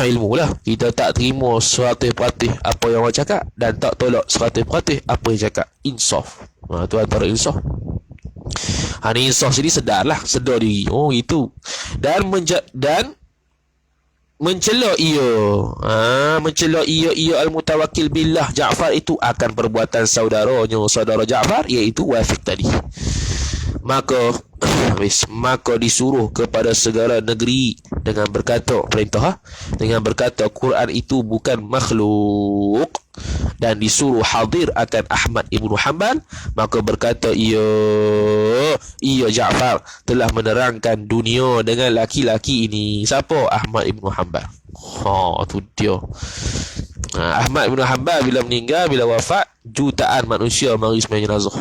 ilmu lah. Kita tak terima 100% apa yang orang cakap dan tak tolak 100% apa yang cakap. Insaf. Itu antara insaf. Ni insaf sini sedar diri. Itu. Dan mencela ia al-Mutawakkil billah Ja'far itu akan perbuatan saudara Ja'far, iaitu Wathiq tadi. Maka habis. Maka disuruh kepada segala negeri dengan berkata, perintah dengan berkata Quran itu bukan makhluk, dan disuruh hadir akan Ahmad Ibn Hanbal. Maka berkata ia Ja'far telah menerangkan dunia dengan laki-laki ini. Siapa? Ahmad Ibn Hanbal. Tu dia. Ahmad Ibn Hanbal bila meninggal, bila wafat, jutaan manusia mari sembahyang jenazah.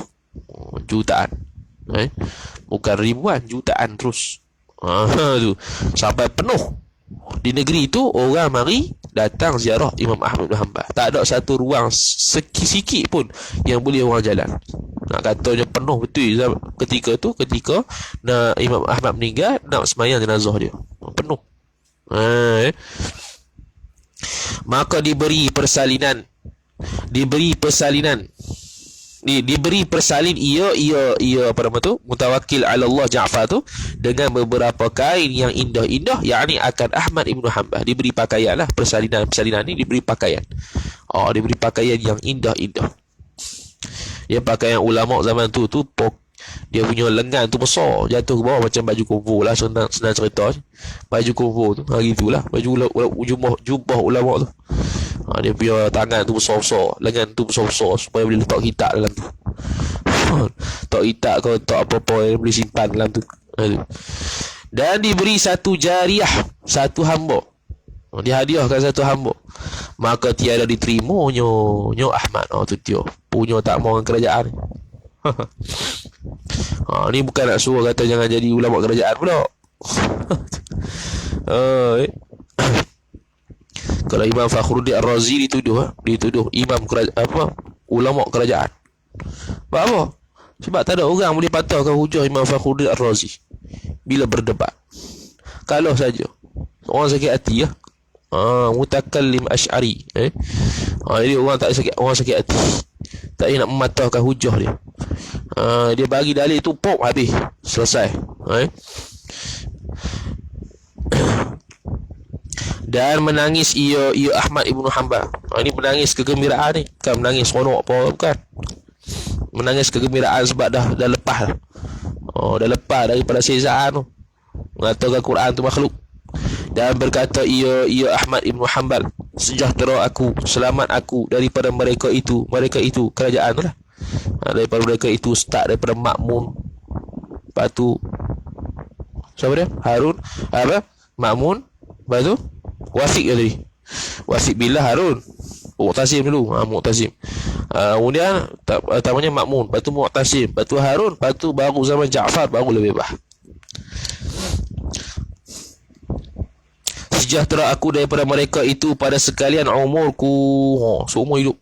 Jutaan. Bukan ribuan, jutaan terus. Tu sampai penuh. Di negeri itu orang mari datang ziarah Imam Ahmad bin Hanbal. Tak ada satu ruang sikit pun yang boleh orang jalan. Nak katanya penuh betul ketika tu, ketika Imam Ahmad meninggal, nak sembahyang jenazah dia. Penuh. Maka diberi persalinan ia apa nama tu, mutawakkil ala Allah Ja'far tu, dengan beberapa kain yang indah-indah, yakni akan Ahmad Ibn Hanbal. Diberi pakaian lah, persalinan ni diberi pakaian. Diberi pakaian yang indah-indah. Ya, pakaian ulama zaman tu dia punya lengan tu besar, jatuh ke bawah macam baju kufur lah, senang cerita. Baju kufur tu hari tu lah, baju jubah ulama tu. Dia punya tangan tu besar-besar, lengan tu besar-besar, supaya boleh letak kitab dalam tu. Tak kitab kau tak apa-apa yang boleh simpan dalam tu. Dan diberi satu jariah, satu hamba. Dihadiahkan satu hamba. Maka tiada diterima nyo Ahmad. Tu dia punya tak mau kerajaan. Ni bukan nak suruh kata jangan jadi ulama kerajaan pula. Kalau Imam Fakhruddin Ar-Razi dituduh imam ulama kerajaan. Sebab apa? Sebab tak ada orang boleh patahkan hujah Imam Fakhruddin Ar-Razi bila berdebat. Kalau saja orang sakit hati mutakallim asy'ari. Jadi orang sakit hati, tak nak mematahkan hujah dia. Dia bagi dalil tu habis, selesai. Dan menangis ia Ahmad Ibn Hanbal. Ini menangis kegembiraan ni, bukan menangis seronok apa, bukan. Menangis kegembiraan sebab dah lepas. Dah lepas daripada sezaan tu, mengatakan Quran tu makhluk. Dan berkata ia Ahmad Ibn Hanbal, sejahtera aku, selamat aku daripada mereka itu kerajaan tu lah. Daripada mereka itu start daripada Ma'mun, lepas tu siapa dia? Harun, Ma'mun, lepas tu Wasik tadi. Wasik billah Harun. Mu'tasim dulu. Mu'tasim. Kemudian namanya Ma'mun, lepas tu Mu'tasim, lepas tu Harun, lepas tu baru zaman Ja'far baru lebih bebas. Sejahtera aku daripada mereka itu pada sekalian umurku, seumur hidup,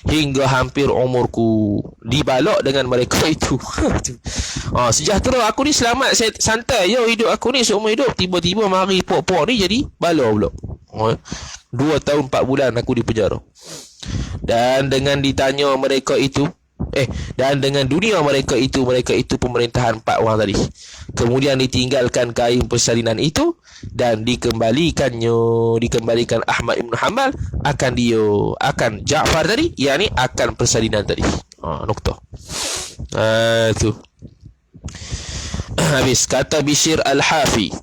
hingga hampir umurku, dibalak dengan mereka itu. Sejahtera aku ni, selamat, santai je hidup aku ni seumur hidup. Tiba-tiba mari puak-puak ni jadi bala pula. 2 tahun 4 bulan aku di penjara. Dan dengan ditanya mereka itu, dan dengan dunia mereka itu pemerintahan 4 orang tadi. Kemudian ditinggalkan kain persalinan itu dan dikembalikan Ahmad Ibn Hanbal akan Ja'far tadi, yakni akan persalinan tadi. Nukta. Tu. Habis. Kata Bishr Al-Hafi,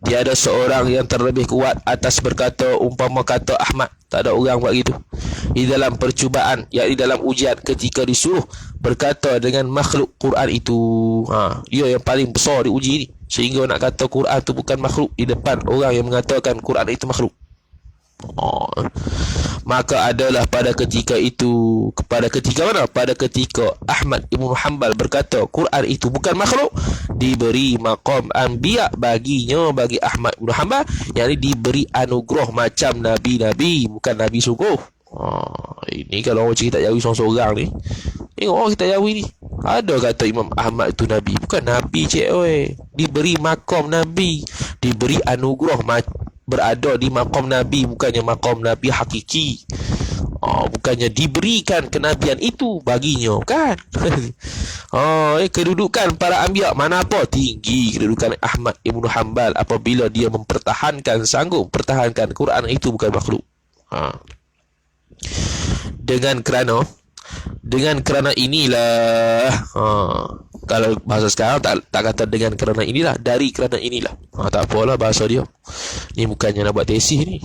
tiada seorang yang terlebih kuat atas berkata umpama kata Ahmad. Tak ada orang buat gitu. Di dalam percubaan, yakni dalam ujian, ketika disuruh berkata dengan makhluk Quran itu. Dia yang paling besar diuji ni, sehingga nak kata Quran itu bukan makhluk di depan orang yang mengatakan Quran itu makhluk. Maka adalah pada ketika Ahmad Ibn Hanbal berkata Quran itu bukan makhluk, diberi maqam anbiya bagi Ahmad Ibn Hanbal, yakni diberi anugerah macam nabi-nabi, bukan nabi sungguh. Ini kalau orang cerita Jawi seorang-seorang ni, tengok orang kita Jawi ni, ada kata Imam Ahmad itu nabi, bukan nabi cik oi. Diberi maqam nabi, diberi anugerah berada di maqam nabi, bukannya maqam nabi hakiki. Bukannya diberikan kenabian itu baginya, kan? Kedudukan para anbiya mana apa tinggi kedudukan Ahmad Ibn Hanbal apabila dia sanggup pertahankan Quran itu bukan makhluk. Dengan kerana Dengan kerana inilah. Kalau bahasa sekarang tak kata dengan kerana inilah, dari kerana inilah. Tak apalah bahasa dia. Ni bukannya nak buat tesis ni.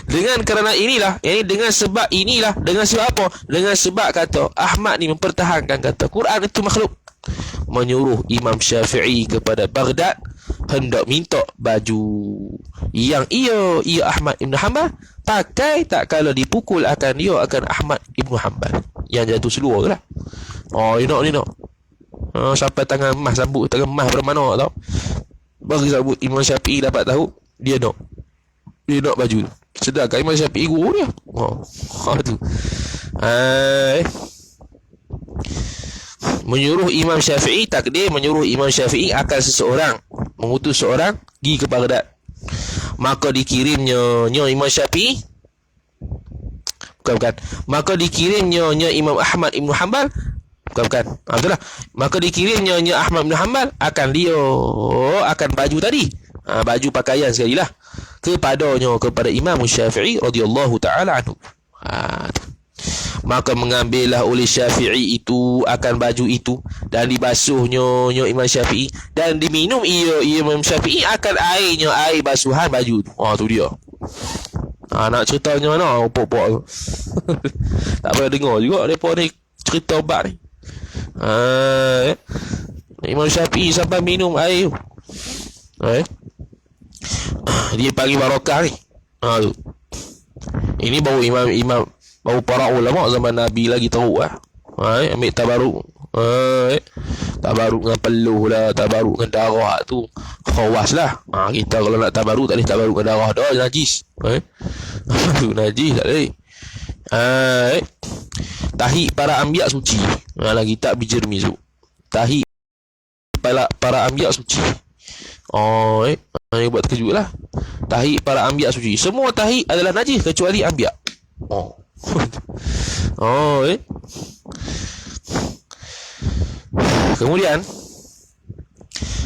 Dengan kerana inilah, dengan sebab inilah. Dengan sebab apa? Dengan sebab kata Ahmad ni mempertahankan kata Quran itu makhluk. Menyuruh Imam Syafi'i kepada Baghdad hendak minta baju yang ia Ahmad Ibn Hanbal pakai tak kala dipukul akan Ahmad Ibn Hanbal yang jatuh seluar lah. Ni nak sampai tangan emas, sambut tangan emas bermana tau. Bagi sambut Imam Syafi'i dapat tahu dia nak baju tu. Sedangkan Imam Syafi'i guru dia. Tu. Menyuruh Imam Syafi'i, takdir menyuruh Imam Syafi'i akan seseorang mengutus seorang pergi ke Baghdad. Maka dikirimnya Imam Syafi'i bukan. Maka dikirimnya Imam Ahmad Ibn Hanbal bukan. Betul lah. Maka dikirimnya Ahmad Ibn Hanbal akan baju tadi. Baju pakaian sekali lah kepada Imam Syafi'i radhiyallahu taala anhu. Maka mengambillah oleh Syafi'i itu akan baju itu dan dibasuhnya Imam Syafi'i dan diminum Imam Syafi'i akan air basuhan baju tu. Tu dia. Nak ceritanya mana pok-pok tu. Tak payah dengar juga depa ni cerita bab ni. Imam Syafi'i sampai minum air. Dia panggil barakah ni. Tu. Ini baru imam baru para ulama zaman Nabi lagi teruk lah. Ambil tabaruk. Tabaruk dengan peluh lah, tabaruk dengan darah tu khawas lah. Kita kalau nak tabaruk tak boleh tabaruk dengan darah dah, najis. Tu najis tak boleh. Tahi para anbiya suci. Dalam kitab Bijirmi tu. Tahi para anbiya suci. Ini buat terkejut lah. Tahi para anbiya suci. Semua tahi adalah najis kecuali anbiya.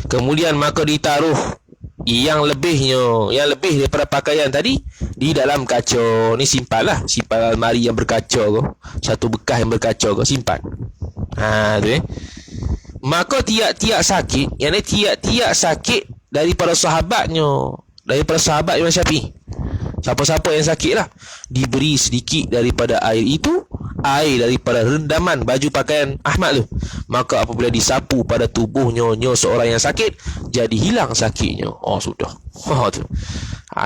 Kemudian maka ditaruh yang lebih daripada pakaian tadi di dalam kaca. Ni simpan almari yang berkaca ke, satu bekas yang berkaca ke, simpan. Tu Maka tiap-tiap sakit daripada sahabat Imam Syafi'i, siapa-siapa yang sakit lah, diberi sedikit daripada air itu, air daripada rendaman baju pakaian Ahmad tu. Maka apabila disapu pada tubuhnya seorang yang sakit, jadi hilang sakitnya. Sudah. Tu.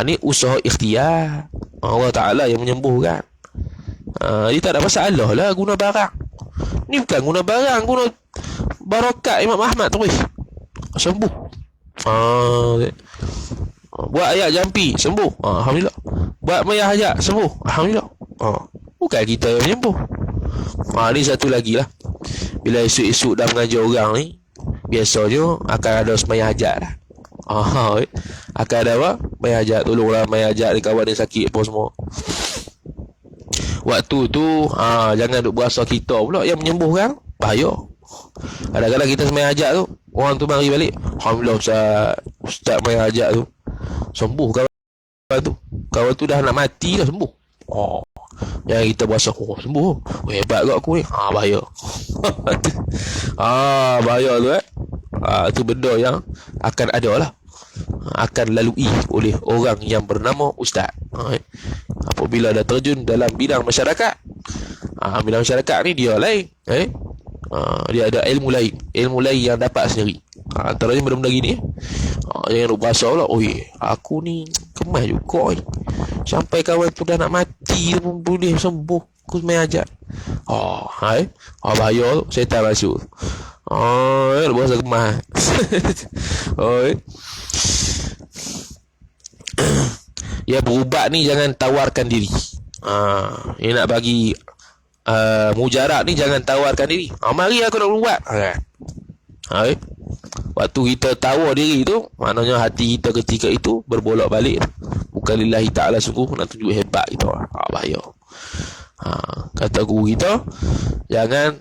Ni usaha ikhtiar Allah Ta'ala yang menyembuhkan. Dia tak ada masalah lah guna barang. Ni bukan guna barang, guna barakat Imam Ahmad terus sembuh. Buat ayat jampi sembuh, alhamdulillah. Buat mayah hajat sembuh, alhamdulillah. Bukan kita yang menyembuh. Ni satu lagi lah. Bila esok-esok dah mengajar orang ni, biasanya akan ada semayah hajat lah. Akan ada apa? Mayah hajat, tolonglah mayah hajat ni, kawan ni sakit apa semua. Waktu tu jangan duk berasa kita pula yang menyembuhkan. Bahaya. Kadang-kadang kita semayah hajat tu, orang tu mari balik, alhamdulillah Ustaz mayah hajat tu sembuh kawan tu dah nak mati dah sembuh. Yang kita berasa sembuh, hebat kat aku ni. Bahaya. Bahaya tu tu benda yang akan ada lah, akan lalui oleh orang yang bernama Ustaz. Apabila dah terjun dalam bidang masyarakat, bidang masyarakat ni dia lain. Dia ada ilmu lain yang dapat sendiri. Antaranya benda-benda gini. Jangan lupa berasa pula, aku ni kemas juga ni. Sampai kawan tu dah nak mati pun boleh sembuh, aku main ajak. Bahaya tu, syaitan masuk. Lu berasa kemas. Ya, berubat ni jangan tawarkan diri. Dia nak bagi mujarab ni jangan tawarkan diri. Mari aku nak berubat. Waktu kita tawar diri tu, maknanya hati kita ketika itu berbolak balik. Bukan lillahi ta'ala, sungguh nak tunjuk hebat kita. Bahaya. Kata guru kita, jangan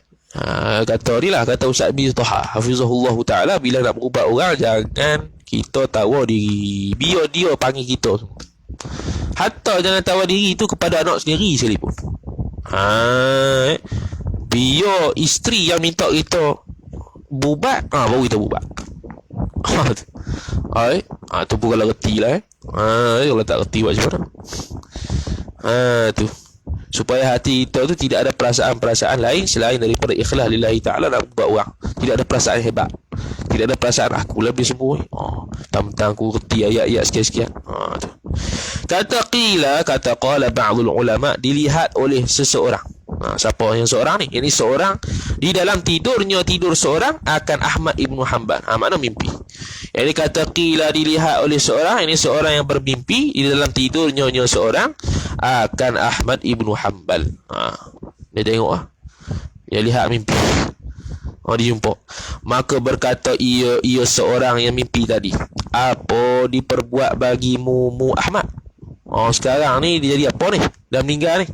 kata Ustaz bin Taha hafizahullah ta'ala, bila nak berubat orang jangan kita tawar diri, biar dia panggil kita. Hatta jangan tawar diri itu kepada anak sendiri sekalipun. Biar isteri yang minta kita bubat, baru kita bubat. Tu pun kalau reti lah. Kalau tak reti buat macam mana? Tu supaya hati kita tu tidak ada perasaan-perasaan lain selain daripada ikhlas lillahi ta'ala nak buat orang. Tidak ada perasaan hebat, tidak ada perasaan aku lebih semua. Tentang aku reti ayat-ayat sekian-sekian. Tu. Kata qala ba'dul ulama, dilihat oleh seseorang. Siapa yang seorang ni? Ini seorang di dalam tidurnya, tidur seorang akan Ahmad ibnu Hanbal. Makna mimpi. Ini kata qila, dilihat oleh seorang, ini seorang yang bermimpi di dalam tidurnya seorang akan Ahmad ibnu Hanbal. Dia tengok dia lihat mimpi. Dia jumpa. Maka berkata ia seorang yang mimpi tadi, apa diperbuat bagimu Ahmad? Sekarang ni dia jadi apa ni? Dah meninggal ni.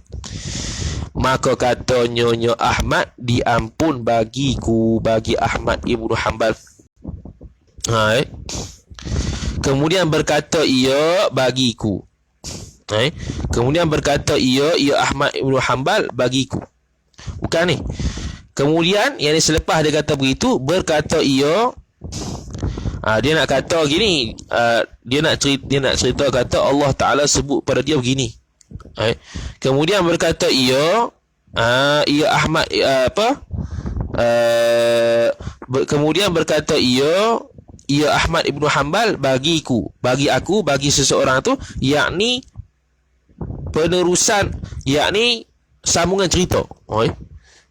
Maka kata nyonya Ahmad, diampun bagiku, bagi Ahmad ibnu Hanbal. Kemudian berkata ia bagiku. Kemudian berkata ia Ahmad ibnu Hanbal bagiku. Bukan ni. Kemudian yang selepas dia kata begitu, berkata ia, dia nak kata gini, dia nak cerita kata Allah Taala sebut pada dia begini. Kemudian berkata ia Ahmad kemudian berkata ia Ahmad ibnu Hanbal bagiku, bagi aku, bagi seseorang tu, yakni penerusan, yakni sambungan cerita.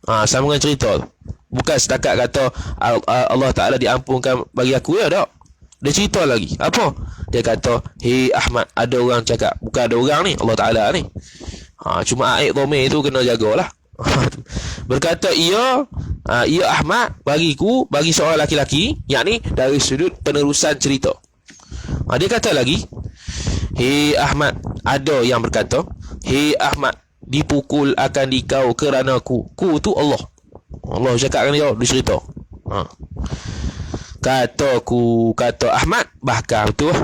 Sambungan cerita, bukan setakat kata Allah Ta'ala diampunkan bagi aku, ya tak? Dia cerita lagi. Apa? Dia kata, hei Ahmad, ada orang cakap. Bukan ada orang ni, Allah Ta'ala ni. Cuma ayat dhamir tu kena jagalah. Berkata ia Ahmad bagiku, bagi seorang laki-laki, yakni dari sudut penerusan cerita. Dia kata lagi, hei Ahmad, ada yang berkata, hei Ahmad, dipukul akan dikau kerana ku tu Allah cakap kan dia cerita. Kata Ahmad, bahkan betul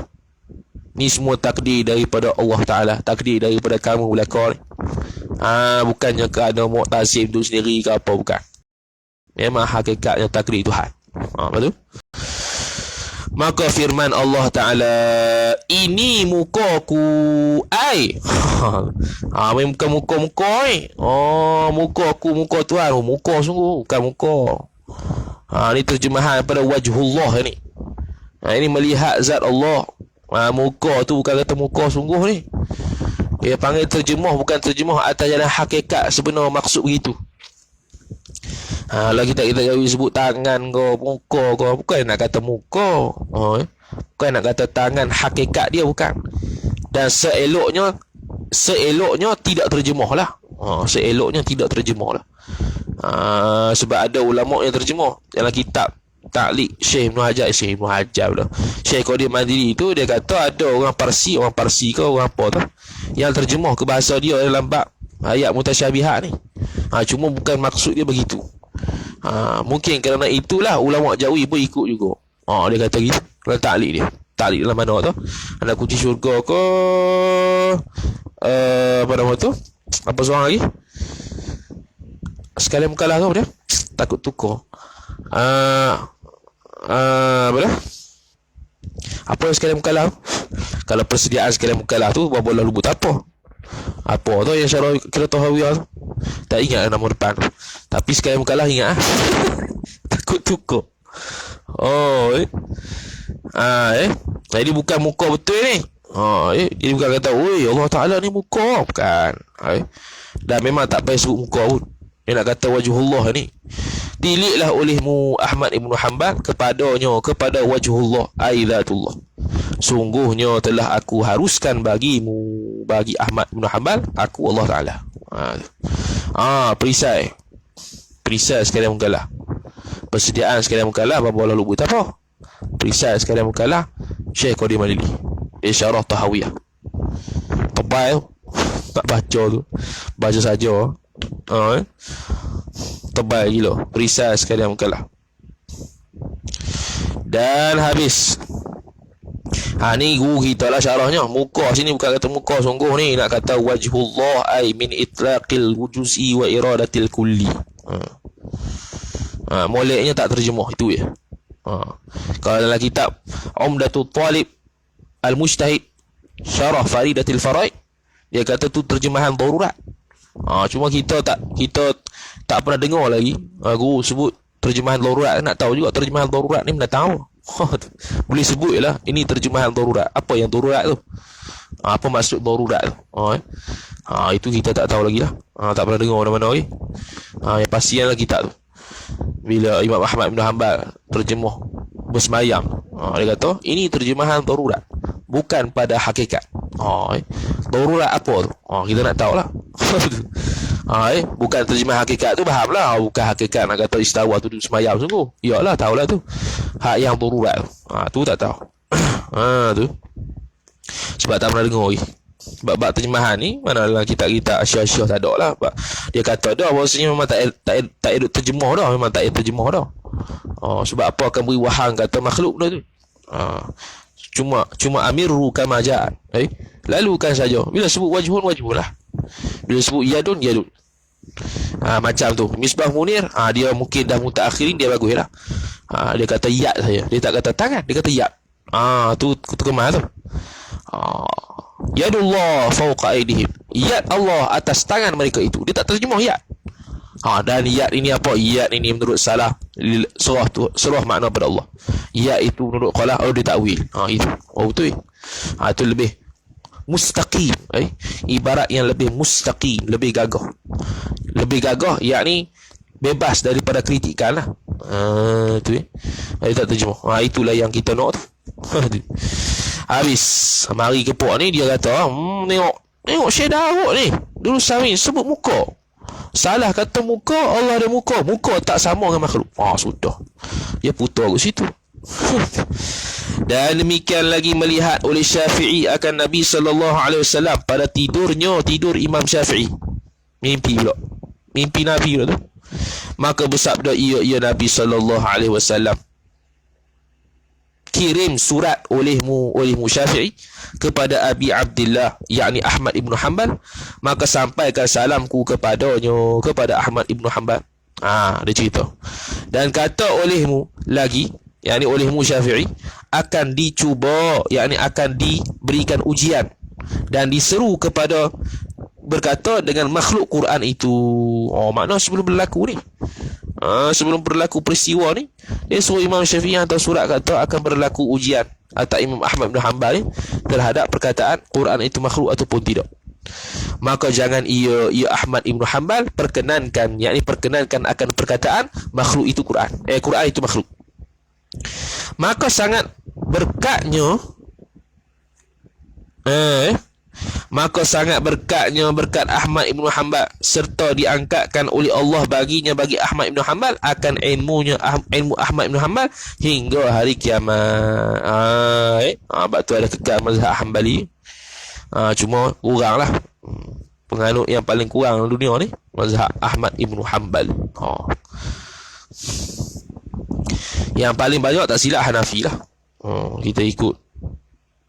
ni semua takdir daripada Allah Ta'ala, takdir daripada kamu belakang ni. Bukannya kerana Mu'tasim tu sendiri ke apa, bukan. Memang hakikatnya takdir Tuhan. Betul. Maka firman Allah Ta'ala, ini mukaku ai. Bukan muka-muka ni. Mukaku, muka Tuhan. Muka sungguh, bukan muka. Ini terjemahan pada wajhullah ni. Ini melihat zat Allah. Muka tu bukan kata muka sungguh ni. Dia panggil terjemah, bukan terjemah atas jalan hakikat sebenar maksud begitu. Kalau kita sebut tangan ke muka ke, bukan nak kata muka, bukan nak kata tangan, hakikat dia bukan. Dan seeloknya tidak terjemah lah. Seeloknya tidak terjemah lah. Sebab ada ulama yang terjemah dalam kitab Ta'liq Syekh Ibn Hajar pula. Syekh Qadir Mandiri tu dia kata ada orang Parsi ke orang apa tu yang terjemah ke bahasa dia dalam bab ayat mutasyabihat ni. Cuma bukan maksud dia begitu. Mungkin kerana itulah ulama Jawi pun ikut juga. Dia kata gitu dalam Ta'liq dia. Ta'liq dalam mana tu? Anak kunci syurga ke apa nama tu? Apa seorang lagi? Sekalian mukalah tu dia. Takut tukar. Apa dah? Apa yang sekalian mukalah? Kalau persediaan sekalian mukalah tu bola lubut apa? Apa tu yang syarah kita tahu tu? Tak ingat nama depan. Tapi sekalian mukalah ingat. Takut tukar. Jadi bukan muka betul ni. Jadi bukan kata, oi Allah Ta'ala ni muka. Bukan. Dan memang tak payah sebut muka pun. Dia nak kata wajhullah ni. Diliklah olehmu Ahmad ibnu Hanbal kepada wajhullah aidatullah. Sungguhnya telah aku haruskan bagimu, bagi Ahmad ibnu Hanbal, aku Allah Ta'ala. Perisai sekalian mukalah. Persediaan sekalian mukalah bapa Allah lubut apa? Perisai sekalian mukalah Syekh Qadir Mandiri. Isyarah Tahawiyah. Tebal tak baca tu. Baca saja. Tebal gila. Perisai sekalian mukalah. Dan habis Ni guru kita lah syarahnya. Muka sini bukan kata muka sungguh ni, nak kata wajhullah ay min itlaqil wujuzi wa iradatil kulli. Moleknya tak terjemah itu ya. Kalau dalam kitab Umdatul Talib Al-Mujtahid Syarah Faridatil Faraid, dia kata tu terjemahan darurat. Cuma kita tak pernah dengar lagi guru sebut terjemahan darurat. Nak tahu juga terjemahan darurat ni mana tahu. Boleh sebut je lah, ini terjemahan darurat. Apa yang darurat tu? Apa maksud darurat tu? Itu kita tak tahu lagi lah. Tak pernah dengar mana-mana lagi. Yang pastian lah kitab tu. Bila Imam Ahmad bin Hanbal terjemah bersemayam, dia kata ini terjemahan darurat, bukan pada hakikat. Darurat apa tu? Kita nak tahu lah. Bukan terjemah hakikat tu, faham lah. Bukan hakikat nak kata istawa tu semayam sungguh. Yalah, tahulah tu. Hak yang darurat tu tak tahu. Tu sebab tak pernah dengar lagi. Sebab terjemahan ni mana dalam kitab-kitab Asy-Syiah tak ada lah. Dia kata dah bahawasanya memang tak ada terjemah dah, memang tak ada terjemah dah. Sebab apa akan beri wahang kata makhluk dah tu. Cuma amiru kama ja'at. Lalukan saja. Bila sebut wajhun lah. Bila sebut yadun. Macam tu Misbah Munir, dia mungkin dah mutaakhirin, dia bagus lah. Dia kata yad saja, dia tak kata tangan, dia kata yad. Tu kemas tu. Yadullah fawqa aydihim, yad Allah atas tangan mereka itu. Dia tak terjemah yad. Dan yad ini apa? Yad ini menurut salah surah makna pada Allah. Yad itu menurut qalah dia takwil. Itu betul. Itu lebih mustaqim, ibarat yang lebih mustaqim, lebih gagah, yakni bebas daripada kritikan lah. Itu dia tak terjemah. Itulah yang kita nak tu. Habis mari kepok ni, dia kata tengok Syekh Daud ni dulu Samin sebut muka, salah kata muka, Allah ada muka tak sama dengan makhluk. Sudah dia putar ke situ. Dan demikian lagi melihat oleh Syafi'i akan Nabi SAW pada tidur Imam Syafi'i, mimpi Nabi pula tu. Maka bersabda ia Nabi SAW, kirim surat olehmu Syafi'i kepada Abi Abdillah, yakni Ahmad ibn Hanbal, maka sampaikan salamku kepada Ahmad ibn Hanbal. Dia cerita. Dan kata olehmu lagi, yakni olehmu Syafi'i, akan dicuba, yakni akan diberikan ujian dan diseru kepada berkata dengan makhluk Quran itu. Makna sebelum berlaku ni, sebelum berlaku peristiwa ni, dia suruh Imam Syafi'i hantar surat kata akan berlaku ujian atas Imam Ahmad bin Hanbal ni terhadap perkataan Quran itu makhluk ataupun tidak. Maka jangan ia Ahmad ibn Hanbal perkenankan akan perkataan makhluk itu Quran. Quran itu makhluk. Maka sangat berkatnya berkat Ahmad ibn Hanbal, serta diangkatkan oleh Allah bagi Ahmad ibn Hanbal akan ilmu Ahmad ibn Hanbal hingga hari kiamat. Sebab tu ada kekal mazhab Hanbali. Cuma kurang lah, penganut yang paling kurang dunia ni mazhab Ahmad ibn Hanbal. Yang paling banyak tak silap Hanafi lah. Kita ikut.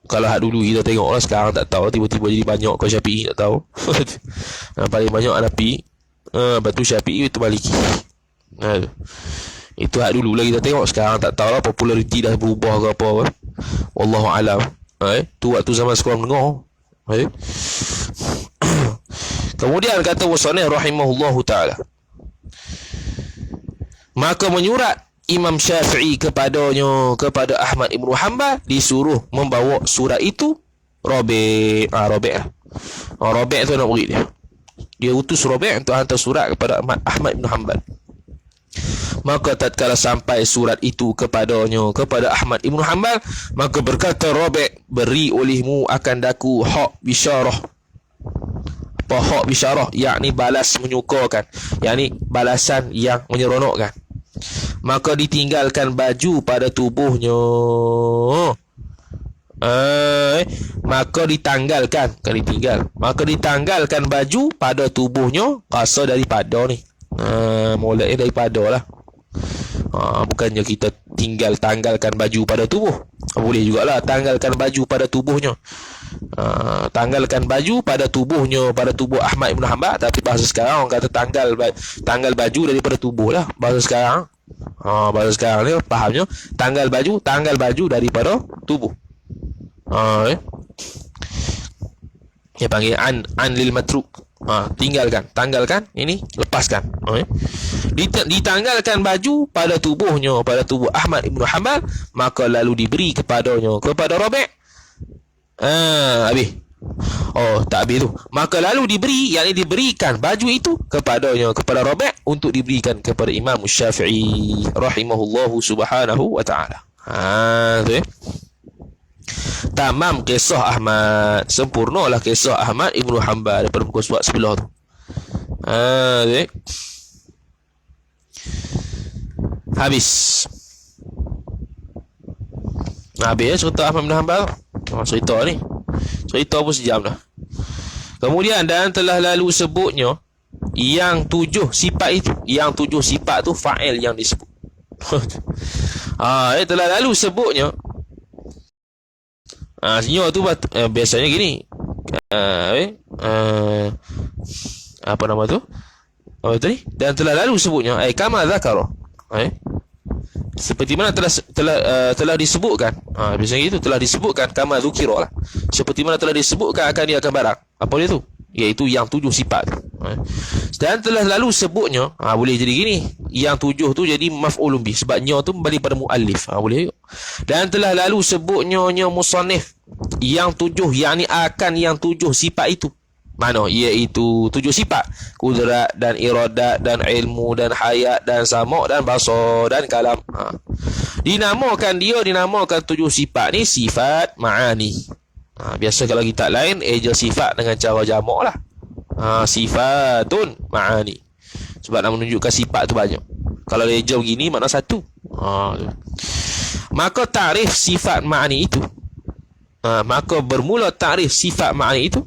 Kalau dulu kita tengok lah, sekarang tak tahu, tiba-tiba jadi banyak kau Syafi'i tak tahu. Paling banyak Hanafi, batu Syafi'i itu Maliki. Itu dulu lah kita tengok, sekarang tak tahu lah, populariti dah berubah ke apa. Wallahu alam. Tu waktu zaman sekolah menengah. Kemudian kata Musannif rahimahullahu taala, maka menyurat Imam Syafi'i kepada Ahmad ibn Hanbal, disuruh membawa surat itu Rabi'. Rabi' tu nak beri dia utus Rabi' untuk hantar surat kepada Ahmad ibn Hanbal. Maka tatkala sampai surat itu kepada Ahmad ibn Hanbal, maka berkata Rabi', beri olehmu akan daku hak bisyarah. Apa hak bisyarah? Yakni balas menyukakan, yakni balasan yang menyeronokkan. Maka ditinggalkan baju pada tubuhnya. Maka ditanggalkan baju pada tubuhnya, rasa daripada ni. Mulanya daripada lah. Bukannya kita tanggalkan baju pada tubuh. Boleh jugalah tanggalkan baju pada tubuhnya. Tanggalkan baju pada tubuhnya, pada tubuh Ahmad Ibn Hanbal. Tapi bahasa sekarang orang kata tanggal baju daripada tubuh lah. Bahasa sekarang bahasa sekarang ni fahamnya tanggal baju daripada tubuh. Dia panggil an lil matruk. Tanggalkan ini, lepaskan. Ditanggalkan baju pada tubuhnya, pada tubuh Ahmad Ibn Hanbal, maka lalu diberi kepadanya, kepada Rabi'. Habis. Tak habis tu. Maka lalu diberikan baju itu kepadanya, kepada Rabi', untuk diberikan kepada Imam Syafi'i rahimahullahu subhanahu wa ta'ala. Tu tamam kisah Ahmad, sempurnalah kisah Ahmad Ibn Hanbal daripada muka surat sebelah tu. Habis cerita Ahmad Ibn Hanbal. Cerita pun sejam dah. Kemudian, dan telah lalu sebutnya yang 7 sifat itu. Yang 7 sifat tu fa'il yang disebut. Telah lalu sebutnya. Senyum tu biasanya gini. Apa nama tu? Apa tadi? Dan telah lalu sebutnya kama dzakara. Seperti mana telah disebutkan. Biasanya itu telah disebutkan kama dzukira lah. Seperti mana telah disebutkan akan dia akan barang. Apa dia tu? Iaitu yang 7 sifat. Dan telah lalu sebutnya, boleh jadi gini. Yang 7 tu jadi maf'ulun bih, sebab nya tu kembali pada muallif. Boleh. Dan telah lalu sebutnya musannif yang 7, yakni akan yang 7 sifat itu. Mana? Iaitu 7 sifat: kudrat dan iradat dan ilmu dan hayat dan sama' dan basar dan kalam. Dinamakan 7 sifat ni sifat ma'ani. Biasa kalau kita lain eja sifat dengan cara jamak lah. Sifatun ma'ani, sebab nak menunjukkan sifat tu banyak. Kalau eja begini makna satu. Maka tarikh sifat ma'ani itu, maka bermula tarikh sifat ma'ani itu,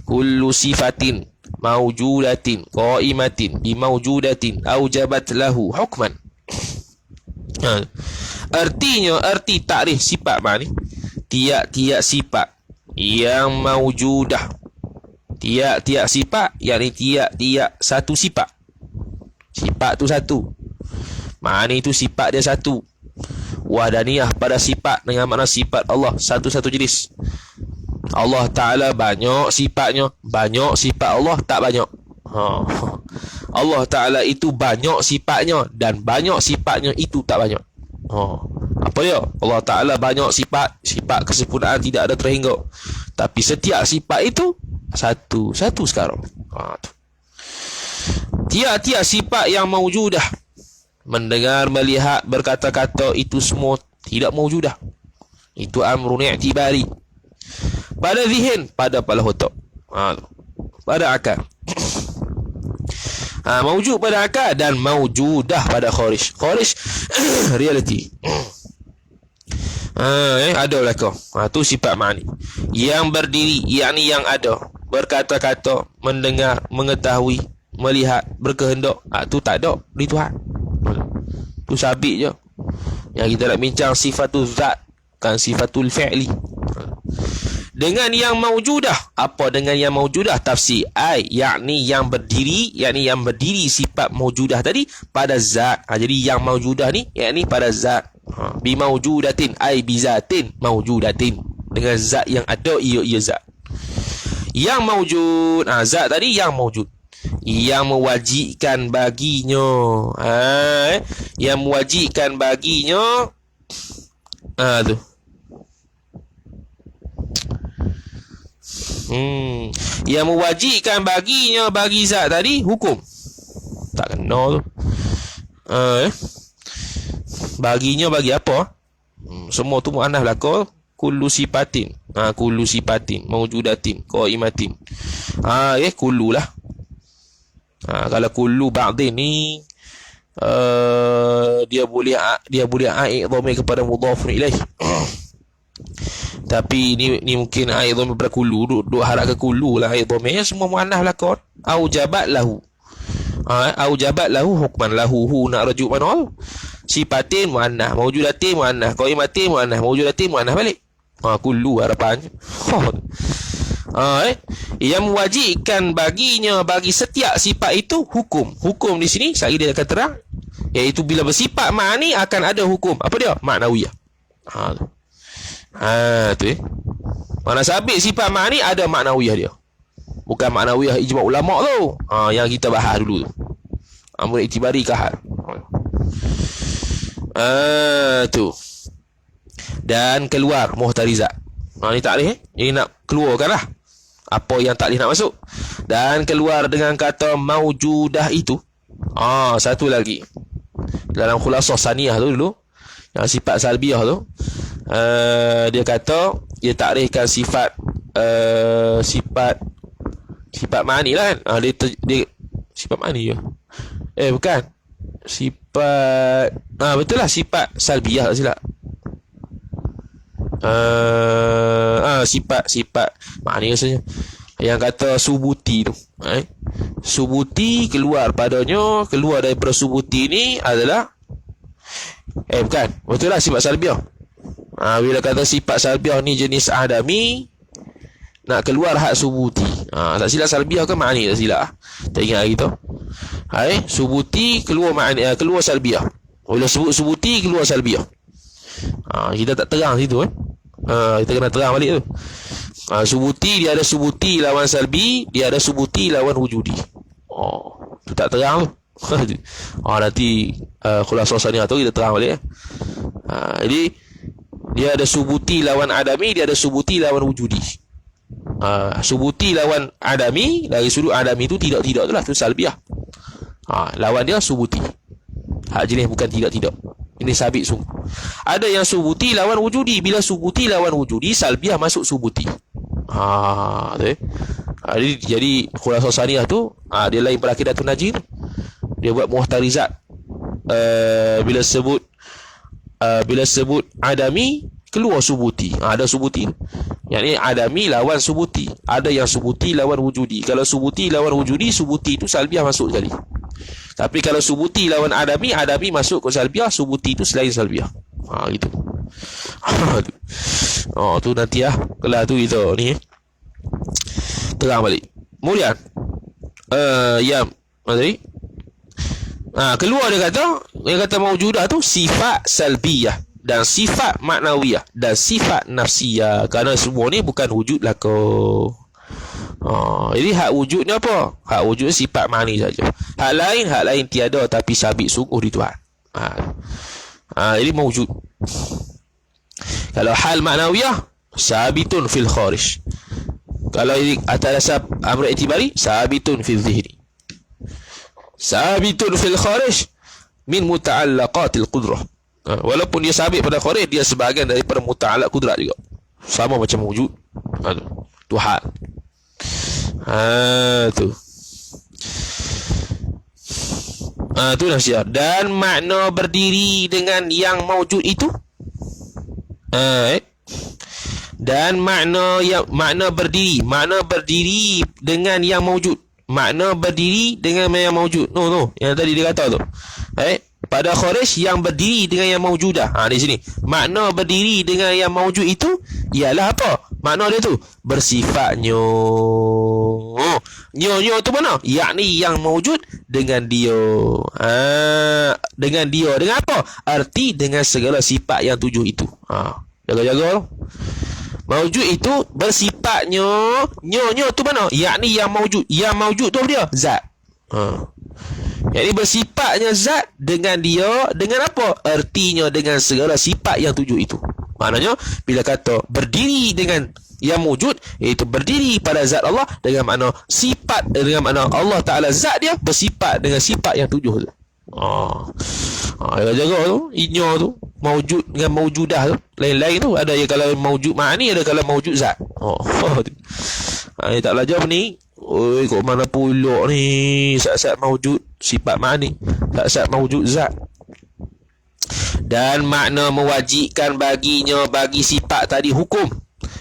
kullu sifatin mawjudatin qaimatin bimawjudatin aujabat lahu hukman. Arti tarikh sifat ma'ani, tiap-tiap sifat yang mawjudah, tiap-tiap sifat, yakni tiap-tiap satu sifat. Sifat tu satu, ma'ani tu sifat dia satu. Wahdaniyah pada sifat dengan makna sifat Allah satu-satu jenis. Allah Ta'ala banyak sifatnya, banyak sifat Allah tak banyak. Allah Ta'ala itu banyak sifatnya, dan banyak sifatnya itu tak banyak. Apa dia? Allah Ta'ala banyak sifat kesempurnaan tidak ada terhingga, tapi setiap sifat itu satu sekarang. Tiap-tiap sifat yang mawjudah, mendengar, melihat, berkata-kata, itu semua tidak mawjudah. Itu amrun i'tibari, pada zihin, pada kepala otak, pada akal. Mawjud pada akal dan mawjudah pada kharij reality. Ada belakang. Tu sifat ma'ani. Yang berdiri, yakni yang ada, berkata-kata, mendengar, mengetahui, melihat, berkehendak, tu tak ada di Tuhan. Tu sabit je. Yang kita nak bincang sifatul zat, kan sifatul fi'li. Dengan yang mawjudah. Apa dengan yang mawjudah? Tafsir yakni yang berdiri sifat mawjudah tadi pada zat. Jadi yang mawjudah ni yakni pada zat. Bi mawjudatin bizatin mawjudatin, dengan zat yang ada, ia zat yang mawjud. Zat tadi yang mawjud, yang mewajibkan baginya, yang mewajibkan baginya tu. Yang mewajibkan baginya, bagi zat tadi, hukum. Tak kena tu. Baginya bagi apa? Semua tu muannaf belaka. Kullu sifatin. Kullu sifatin mawjudatin qaimatin. Kullu lah. Kalau kullu ba'din ni dia boleh aid dhamir kepada mudhafun ilaih. Tapi ni mungkin aid dhamir kepada kullu, duk harap ke kullu lah aid dhamir, semua muannaf belaka. Aujabat lahu. Aujabat lahu hukman, lahu nak rujuk mana? sifatin muannah, maujudatin muannah, qaimatin muannah, maujudatin muannah balik. Kullu harapannya. Yang mewajibkan baginya bagi setiap sifat itu hukum. Hukum di sini saya dia akan terang, iaitu bila bersifat ma'ni akan ada hukum. Apa dia? Ma'nawiyah. Tu mana sabit sifat ma'ni ada ma'nawiyah dia. Bukan ma'nawiyah ijma' ulama tu. Yang kita bahas dulu tu. Amr iktibari kahar. Tu. Dan keluar muhtarizat. Ni takrif Ini nak keluarkan lah apa yang takrif nak masuk. Dan keluar dengan kata maujudah itu. Satu lagi. Dalam khulasah saniyah tu dulu, yang sifat salbiyah tu, dia kata dia takrifkan sifat sifat ma'ni lah kan. Dia sifat ma'ni je. Bukan. Sifat betul lah, sifat salbiyah tak silap. Sifat maknanya rasanya yang kata subuti tu, subuti keluar padanya, keluar daripada subuti ni adalah bukan, betul lah sifat salbiah. Bila kata sifat salbiah ni jenis adami, nak keluar hak subuti. Tak silap salbiah ke makni, tak silap. Tak ingat lagi tu. Subuti keluar makni, keluar salbiah. Bila sebut subuti keluar salbiah. Kita tak terang situ kita kena terang balik tu. Subuti, dia ada subuti lawan salbi, dia ada subuti lawan wujudi. Tu tak terang tu. Nanti khulasah saniyah tu kita terang balik. Jadi dia ada subuti lawan adami, dia ada subuti lawan wujudi. Subuti lawan adami, dari sudut adami tu tidak-tidak tu lah, tu salbiah. Lawan dia subuti, hak jenis bukan tidak-tidak. Ini sabit sungguh. Ada yang subuti lawan wujudi. Bila subuti lawan wujudi, salbiah masuk subuti. Jadi khulasah saniyah tu, dia lain pada akidatun najih tu. Dia buat muhtarizat. Bila sebut adami, keluar subuti. Ada subuti. Yang ni adami lawan subuti. Ada yang subuti lawan wujudi. Kalau subuti lawan wujudi, subuti tu salbiah masuk sekali. Tapi kalau subuti lawan adami, adami masuk ke salbiah, subuti itu selain salbiah. Gitu. Tu nanti kelas tu kita ni terang balik. Kemudian tadi keluar dia kata maujudah tu sifat salbiyah dan sifat maknawiyah dan sifat nafsiyah. Kerana semua ni bukan wujud lah kau. Jadi hak wujudnya apa? Hak wujudnya sifat ma'ni saja. Hak lain tiada tapi sabit sungguh di Tuhan. Jadi mawujud. Kalau hal ma'nawiyah, sabitun fil kharij. Kalau atas dasar amr i'tibari, sabitun fil zihni. Sabitun fil kharij min muta'allaqatil qudrah. Walaupun dia sabit pada kharij, dia sebahagian daripada muta'allaq qudrat juga. Sama macam wujud. Tu hal. Tu nafsiyah. Dan makna berdiri dengan yang maujud itu, dan makna berdiri dengan yang maujud, makna berdiri dengan yang maujud. Yang tadi dia kata tu, pada kharij yang berdiri dengan yang maujudah. Di sini makna berdiri dengan yang maujud itu ialah apa? Makna dia tu bersifat nyo tu mana? Yakni yang maujud dengan dia. Dengan apa? Arti dengan segala sifat yang tujuh itu. Jaga-jaga. Maujud itu bersifat nyo tu mana? Yakni yang maujud. Yang maujud tu apa dia? Zat. Yakni bersifatnya zat dengan dia, dengan apa? Artinya dengan segala sifat yang tujuh itu. Maknanya bila kata berdiri dengan yang wujud, iaitu berdiri pada zat Allah dengan makna sifat, dengan makna Allah Ta'ala zat dia bersifat dengan sifat yang tujuh tu. Jaga tu, inya tu, maujud dengan maujudah tu, lain-lain tu. Ada yang kalau maujud ma'ani, ada kalau maujud zat. Tak belajar apa ni? Kok mana pulak ni? Saat-saat maujud sifat ma'ani, saat-saat maujud zat. Dan makna mewajibkan baginya bagi sifat tadi hukum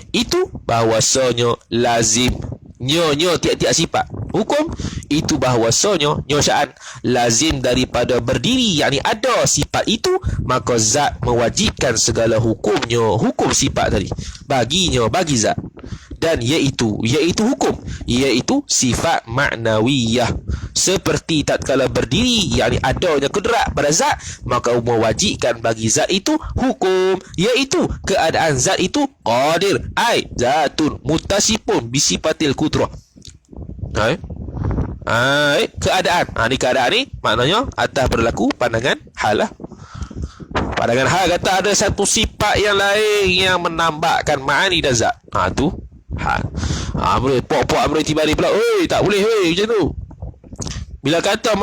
itu bahawasanya lazim nyo tiap-tiap sifat Hukum itu bahawasanya nyosaan lazim daripada berdiri, yakni ada sifat itu, maka zat mewajibkan segala hukumnya, hukum sifat tadi baginya, bagi zat, dan iaitu hukum, iaitu sifat maknawiyah. Seperti tatkala berdiri, yakni adanya kudrat pada zat, maka mewajibkan bagi zat itu hukum, iaitu keadaan zat itu qadir, ai zatun muttasifun bisifatil qudrah. Keadaan. Ni keadaan ni maknanya atas berlaku pandangan hal lah. Pandangan hal kata ada satu sifat yang lain yang menambahkan ma'ani dan zat. Tu hal. Boleh pok-pok boleh tiba-tiba pula, oi tak boleh macam tu. Bila kata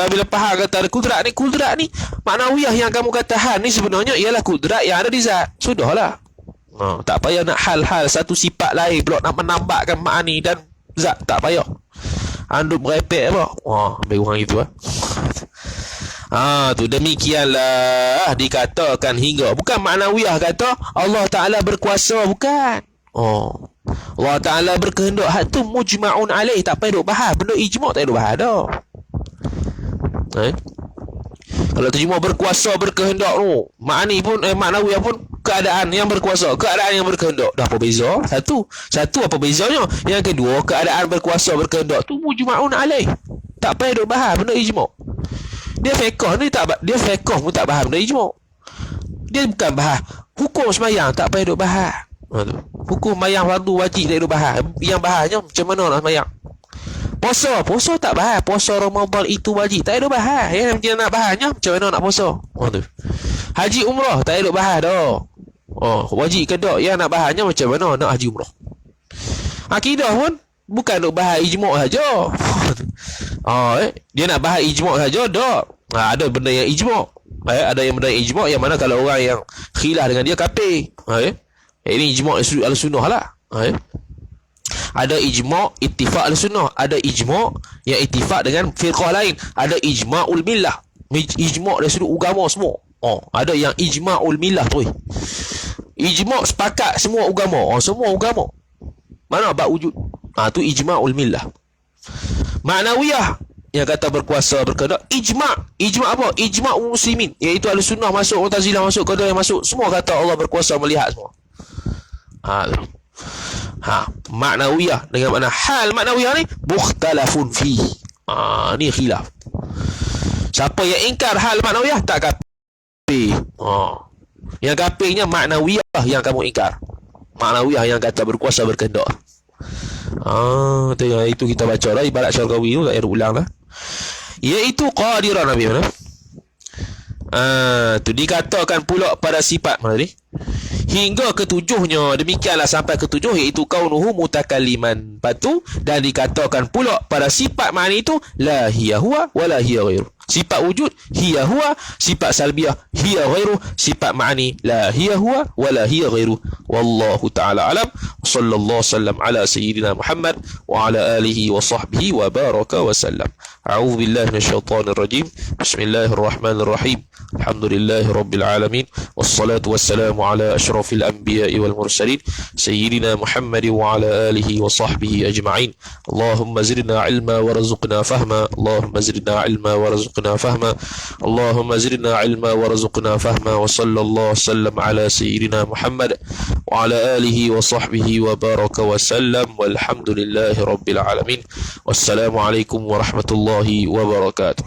bila faham kata ada kudrat ni maknawiyah yang kamu kata hal ni sebenarnya ialah kudrat yang ada di zat. Sudahlah. Tak payah nak hal-hal satu sifat lain pula nak menambahkan ma'ani dan zat, tak payah. Anduk merepek apa? Ambil orang itu tu demikianlah dikatakan hingga. Bukan maknawiyah kata Allah Ta'ala berkuasa, bukan. Allah Ta'ala berkehendak, hak tu mujma'un alaih, tak payah duk bahas. Benda ijma' tak payah duk bahas dah. Kalau terjemah berkuasa berkehendak tu, makni pun maknawiyah pun keadaan yang berkuasa, keadaan yang berkehendak. Dah apa beza? Satu apa bezanya? Yang kedua, keadaan berkuasa berkehendak tu mujma'un alaih. Tak payah duk bahas benda ijma'. Dia fiqh ni dia fiqh pun tak bahas benda ijma'. Dia bukan bahas hukum sembahyang, tak payah duk bahas. Hukum sembahyang fardu wajib tak duk bahas. Yang bahasnya macam mana nak sembahyang. Puasa tak bahas. Puasa Ramadan itu wajib, tak ada bahas. Yang dia nak bahasnya macam mana nak puasa. Haji umrah tak ada bahas dah. Wajib ke tak? Yang nak bahasnya macam mana nak haji umrah. Akidah pun bukan nak bahas ijma' saja. Dia nak bahas ijma' saja dak. Ada benda yang ijma'. Ada yang benda yang ijma' yang mana kalau orang yang khilaf dengan dia kafir. Ini ijma' al-sunnah lah. Ada ijma' ittifaq al-sunnah, ada ijma' yang ittifaq dengan firqah lain, ada ijma'ul millah, ijma' dari sudut agama semua. Ada yang ijma'ul millah tu. Ijma' sepakat semua agama, semua agama. Mana bab wujud? Tu ijma'ul millah. Maknawiyah yang kata berkuasa berkehendak, ijma' apa? Ijma' muslimin, iaitu al-sunnah masuk, Mu'tazilah masuk, Qadariyah masuk, semua kata Allah berkuasa melihat semua. Maknawiyah dengan makna hal maknawiyah ni mukhtalafun fi. Ni khilaf. Siapa yang ingkar hal maknawiyah tak kafir. Yang kafirnya maknawiyah yang kamu ingkar. Maknawiyah yang kata berkuasa berkehendak. Itu kita baca dah ibarat Syarqawi tu, tak payah ulang lah. Iaitu qadiran Nabi mana? Tu dikatakan pula pada sifat mana ni? Hingga ketujuhnya, demikianlah sampai ketujuh, iaitu kaunuhu mutakalliman. Patu dan dikatakan pula pada sifat makna itu la hiya huwa wala hiya ghairu. Sifat wujud hiya huwa, sifat salbiyah hiya ghairu, sifat ma'ani la hiya huwa wala hiya ghairu. Wallahu ta'ala alam. Sallallahu sallam ala sayyidina Muhammad wa ala alihi wa sahbihi wa baraka wa sallam. A'udzu billahi minasyaitonir rajim. Bismillahirrahmanirrahim. Alhamdulillahi rabbil alamin. Wassalatu wassalamu ala asyrafil anbiya'i wal mursalin sayyidina Muhammad wa ala alihi wa sahbihi ajma'in. Allahumma zidna ilma warzuqna fahma. Allahumma zidna ilma warzuqna fahma. Allahumma zidna ilma warzuqna fahma. Wa sallallahu sallam ala sayyidina Muhammad wa ala alihi wa sahbihi wa baraka wa sallam. Walhamdulillahi rabbil alamin. Wassalamu alaikum warahmatullahi wabarakatuh.